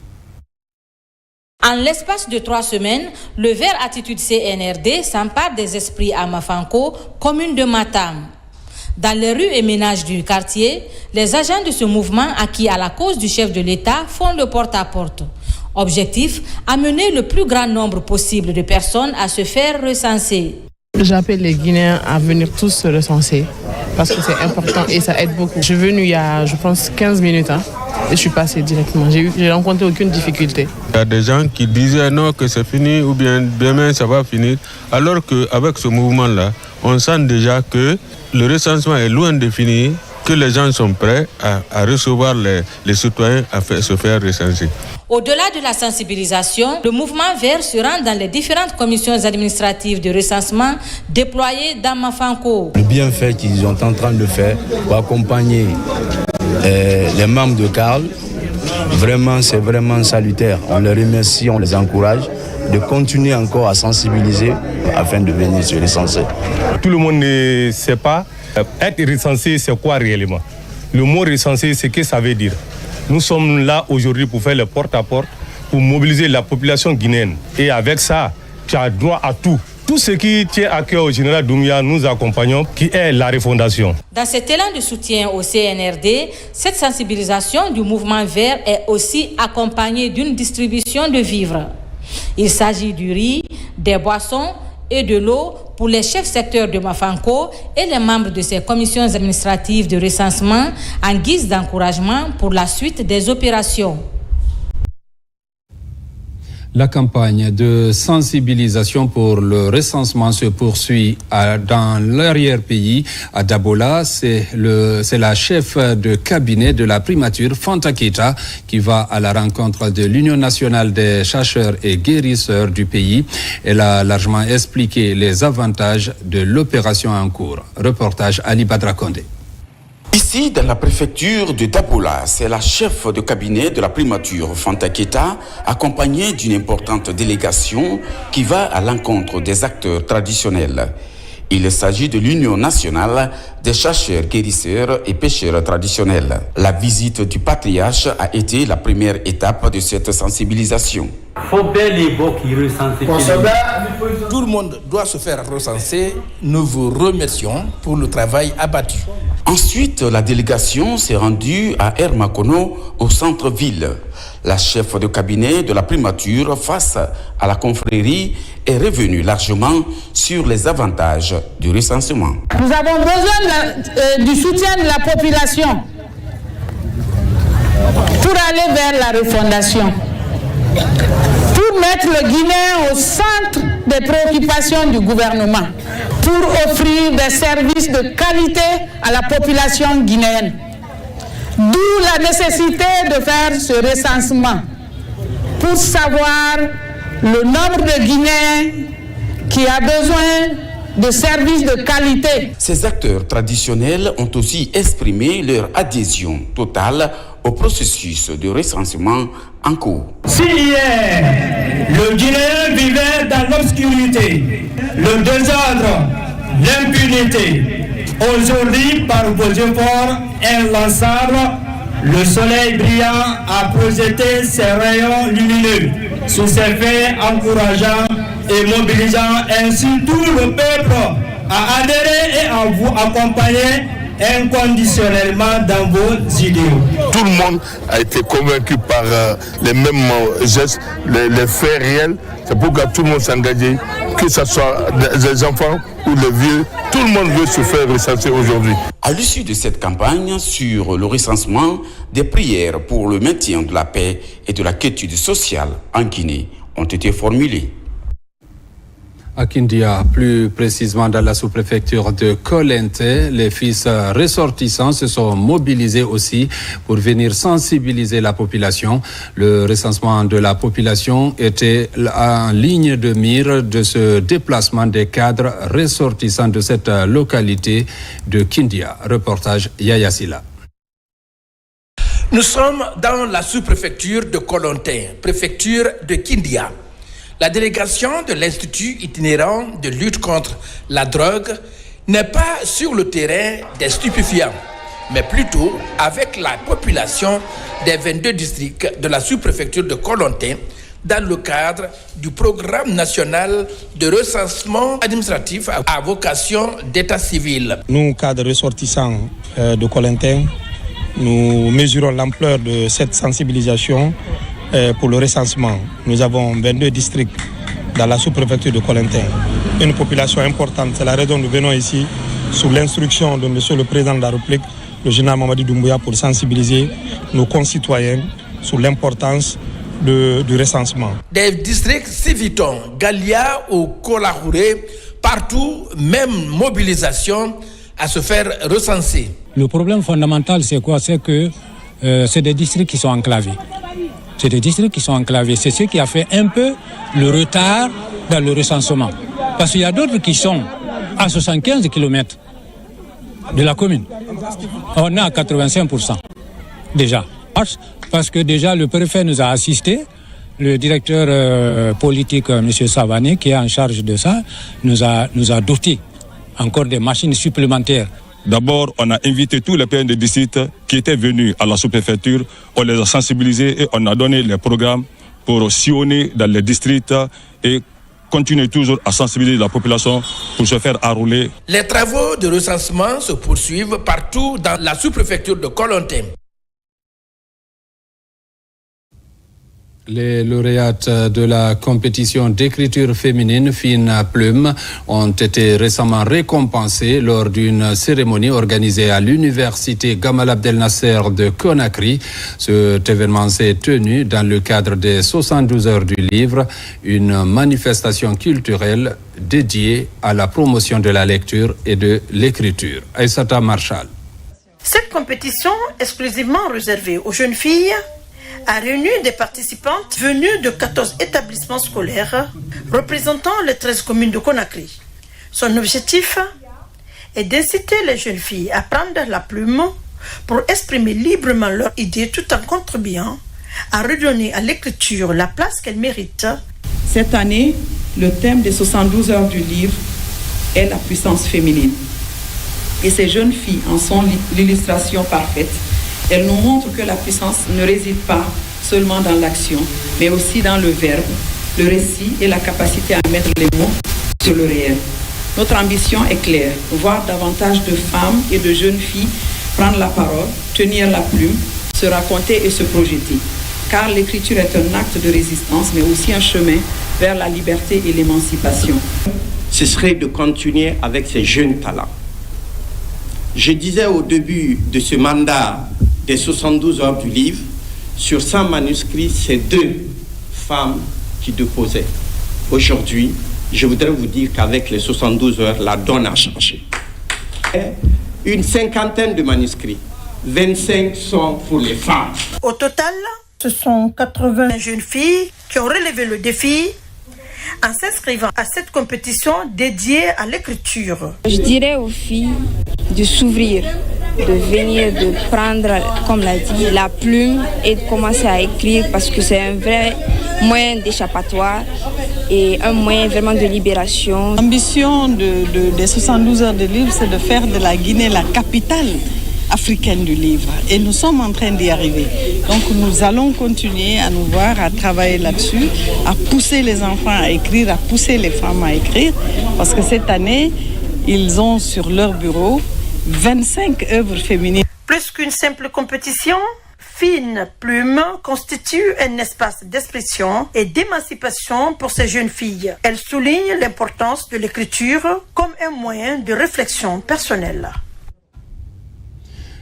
En l'espace de 3 semaines, le Vert Attitude CNRD s'empare des esprits à Mafanko, commune de Matam. Dans les rues et ménages du quartier, les agents de ce mouvement acquis à la cause du chef de l'État font le porte-à-porte. Objectif, amener le plus grand nombre possible de personnes à se faire recenser. J'appelle les Guinéens à venir tous se recenser parce que c'est important et ça aide beaucoup. Je suis venue il y a, je pense, 15 minutes et je suis passée directement. J'ai rencontré aucune difficulté. Il y a des gens qui disaient non, que c'est fini ou bien demain ça va finir. Alors qu'avec ce mouvement-là, on sent déjà que le recensement est loin de finir, que les gens sont prêts à recevoir les citoyens à se faire recenser. Au-delà de la sensibilisation, le mouvement Vert se rend dans les différentes commissions administratives de recensement déployées dans Mafanko. Le bienfait qu'ils sont en train de faire pour accompagner les membres de CARL, vraiment, c'est vraiment salutaire. On les remercie, on les encourage de continuer encore à sensibiliser afin de venir se recenser. Tout le monde ne sait pas être recensé, c'est quoi réellement. Le mot recensé, c'est ce que ça veut dire. Nous sommes là aujourd'hui pour faire le porte-à-porte, pour mobiliser la population guinéenne. Et avec ça, tu as droit à tout. Tout ce qui tient à cœur au général Doumbia, nous accompagnons, qui est la refondation. Dans cet élan de soutien au CNRD, cette sensibilisation du mouvement Vert est aussi accompagnée d'une distribution de vivres. Il s'agit du riz, des boissons et de l'eau pour les chefs secteurs de Mafanko et les membres de ces commissions administratives de recensement en guise d'encouragement pour la suite des opérations. La campagne de sensibilisation pour le recensement se poursuit dans l'arrière-pays. À Dabola, c'est la chef de cabinet de la primature, Fanta Keita, qui va à la rencontre de l'Union nationale des chercheurs et guérisseurs du pays. Elle a largement expliqué les avantages de l'opération en cours. Reportage Ali Badra Kondé. Ici, dans la préfecture de Dabola, c'est la chef de cabinet de la primature, Fanta Keita, accompagnée d'une importante délégation qui va à l'encontre des acteurs traditionnels. Il s'agit de l'Union nationale des chasseurs, guérisseurs et pêcheurs traditionnels. La visite du patriarche a été la première étape de cette sensibilisation. Tout le monde doit se faire recenser. Nous vous remercions pour le travail abattu. Ensuite, la délégation s'est rendue à Hermakono, au centre-ville. La chef de cabinet de la primature, face à la confrérie, est revenue largement sur les avantages du recensement. Nous avons besoin du soutien de la population pour aller vers la refondation, pour mettre le Guinéen au centre des préoccupations du gouvernement, pour offrir des services de qualité à la population guinéenne. D'où la nécessité de faire ce recensement pour savoir le nombre de Guinéens qui a besoin de services de qualité. Ces acteurs traditionnels ont aussi exprimé leur adhésion totale au processus de recensement en cours. Si hier, le Guinéen vivait dans l'obscurité, le désordre, l'impunité, aujourd'hui, par vos efforts inlassables, le soleil brillant a projeté ses rayons lumineux sur ces faits encourageants et mobilisant ainsi tout le peuple à adhérer et à vous accompagner inconditionnellement dans vos idéaux. Tout le monde a été convaincu par les mêmes gestes, les faits réels. C'est pourquoi tout le monde s'est engagé, que ce soit des enfants ou les vieux. Tout le monde veut se faire recenser aujourd'hui. À l'issue de cette campagne sur le recensement, des prières pour le maintien de la paix et de la quiétude sociale en Guinée ont été formulées. À Kindia, plus précisément dans la sous-préfecture de Kolente, les fils ressortissants se sont mobilisés aussi pour venir sensibiliser la population. Le recensement de la population était en ligne de mire de ce déplacement des cadres ressortissants de cette localité de Kindia. Reportage Yaya Silla. Nous sommes dans la sous-préfecture de Kolente, préfecture de Kindia. La délégation de l'Institut itinérant de lutte contre la drogue n'est pas sur le terrain des stupéfiants, mais plutôt avec la population des 22 districts de la sous-préfecture de Kolente dans le cadre du programme national de recensement administratif à vocation d'état civil. Nous, cadres ressortissants de Kolente, nous mesurons l'ampleur de cette sensibilisation pour le recensement. Nous avons 22 districts dans la sous-préfecture de Kolente. Une population importante. C'est la raison dont nous venons ici sous l'instruction de Monsieur le Président de la République, le général Mamadi Doumbouya, pour sensibiliser nos concitoyens sur l'importance du recensement. Des districts Civiton, Galia ou Kolahouré, partout, même mobilisation à se faire recenser. Le problème fondamental, c'est quoi? C'est que c'est des districts qui sont enclavés. C'est des districts qui sont enclavés. C'est ce qui a fait un peu le retard dans le recensement. Parce qu'il y a d'autres qui sont à 75 km de la commune. On est à 85% déjà. Parce que déjà le préfet nous a assistés. Le directeur politique, M. Savané, qui est en charge de ça, nous a doté encore des machines supplémentaires. D'abord, on a invité tous les PN de district qui étaient venus à la sous-préfecture. On les a sensibilisés et on a donné les programmes pour sillonner dans les districts et continuer toujours à sensibiliser la population pour se faire enrôler. Les travaux de recensement se poursuivent partout dans la sous-préfecture de Kolente. Les lauréates de la compétition d'écriture féminine Fine Plume ont été récemment récompensées lors d'une cérémonie organisée à l'université Gamal Abdel Nasser de Conakry. Cet événement s'est tenu dans le cadre des 72 heures du livre, une manifestation culturelle dédiée à la promotion de la lecture et de l'écriture. Aïssata Marshall. Cette compétition exclusivement réservée aux jeunes filles a réuni des participantes venues de 14 établissements scolaires représentant les 13 communes de Conakry. Son objectif est d'inciter les jeunes filles à prendre la plume pour exprimer librement leurs idées tout en contribuant à redonner à l'écriture la place qu'elle mérite. Cette année, le thème des 72 heures du livre est la puissance féminine. Et ces jeunes filles en sont l'illustration parfaite. Elles nous montrent que la puissance ne réside pas seulement dans l'action, mais aussi dans le verbe, le récit et la capacité à mettre les mots sur le réel. Notre ambition est claire, voir davantage de femmes et de jeunes filles prendre la parole, tenir la plume, se raconter et se projeter. Car l'écriture est un acte de résistance, mais aussi un chemin vers la liberté et l'émancipation. Ce serait de continuer avec ces jeunes talents. Je disais au début de ce mandat des 72 heures du livre, sur 100 manuscrits, c'est 2 femmes qui déposaient. Aujourd'hui, je voudrais vous dire qu'avec les 72 heures, la donne a changé. Une 50aine de manuscrits, 25 sont pour les femmes. Au total, ce sont 80 jeunes filles qui ont relevé le défi en s'inscrivant à cette compétition dédiée à l'écriture. Je dirais aux filles de s'ouvrir, de venir, de prendre, comme l'a dit, la plume et de commencer à écrire parce que c'est un vrai moyen d'échappatoire et un moyen vraiment de libération. L'ambition des 72 heures de livre, c'est de faire de la Guinée la capitale africaine du livre et nous sommes en train d'y arriver. Donc nous allons continuer à nous voir, à travailler là-dessus, à pousser les enfants à écrire, à pousser les femmes à écrire parce que cette année, ils ont sur leur bureau 25 œuvres féminines. Plus qu'une simple compétition, Fine Plume constitue un espace d'expression et d'émancipation pour ces jeunes filles. Elle souligne l'importance de l'écriture comme un moyen de réflexion personnelle.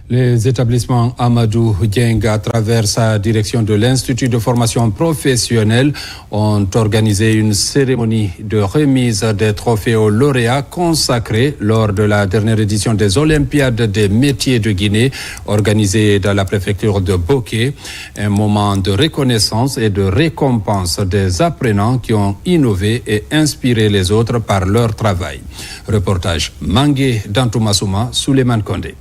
Les établissements Amadou Dieng, à travers sa direction de l'Institut de formation professionnelle, ont organisé une cérémonie de remise des trophées aux lauréats consacrés lors de la dernière édition des Olympiades des métiers de Guinée, organisée dans la préfecture de Boké. Un moment de reconnaissance et de récompense des apprenants qui ont innové et inspiré les autres par leur travail. Reportage Mangué Dantoumassouma, Souleymane Kondé.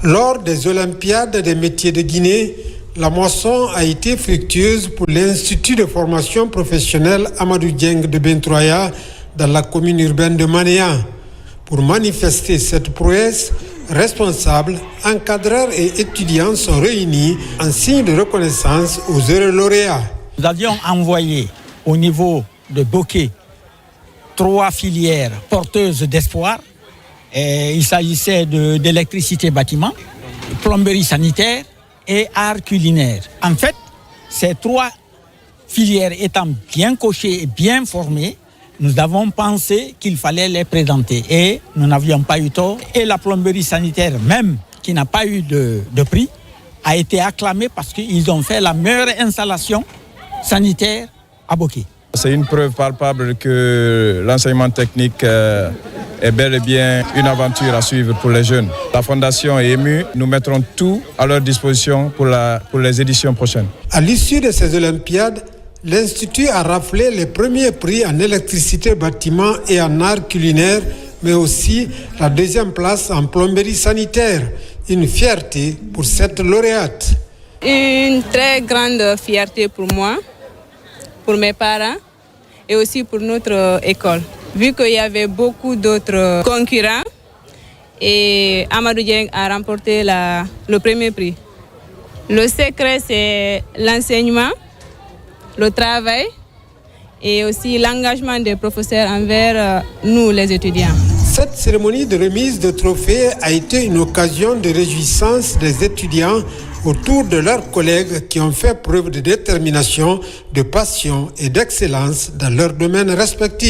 Lors des Olympiades des métiers de Guinée, la moisson a été fructueuse pour l'Institut de formation professionnelle Amadou Dieng de Bentroya dans la commune urbaine de Manéa. Pour manifester cette prouesse, responsables, encadreurs et étudiants sont réunis en signe de reconnaissance aux heureux lauréats. Nous avions envoyé au niveau de Boké 3 filières porteuses d'espoir. Et il s'agissait d'électricité bâtiment, plomberie sanitaire et art culinaire. En fait, ces 3 filières étant bien cochées et bien formées, nous avons pensé qu'il fallait les présenter et nous n'avions pas eu tort. Et la plomberie sanitaire même, qui n'a pas eu de prix, a été acclamée parce qu'ils ont fait la meilleure installation sanitaire à Boké. C'est une preuve palpable que l'enseignement technique est bel et bien une aventure à suivre pour les jeunes. La Fondation est émue. Nous mettrons tout à leur disposition pour les éditions prochaines. À l'issue de ces Olympiades, l'Institut a raflé les premiers prix en électricité bâtiment et en art culinaire, mais aussi la 2e place en plomberie sanitaire. Une fierté pour cette lauréate. Une très grande fierté pour moi, pour mes parents et aussi pour notre école. Vu qu'il y avait beaucoup d'autres concurrents et Amadou Dieng a remporté le premier prix. Le secret, c'est l'enseignement, le travail et aussi l'engagement des professeurs envers nous, les étudiants. Cette cérémonie de remise de trophées a été une occasion de réjouissance des étudiants autour de leurs collègues qui ont fait preuve de détermination, de passion et d'excellence dans leurs domaines respectifs.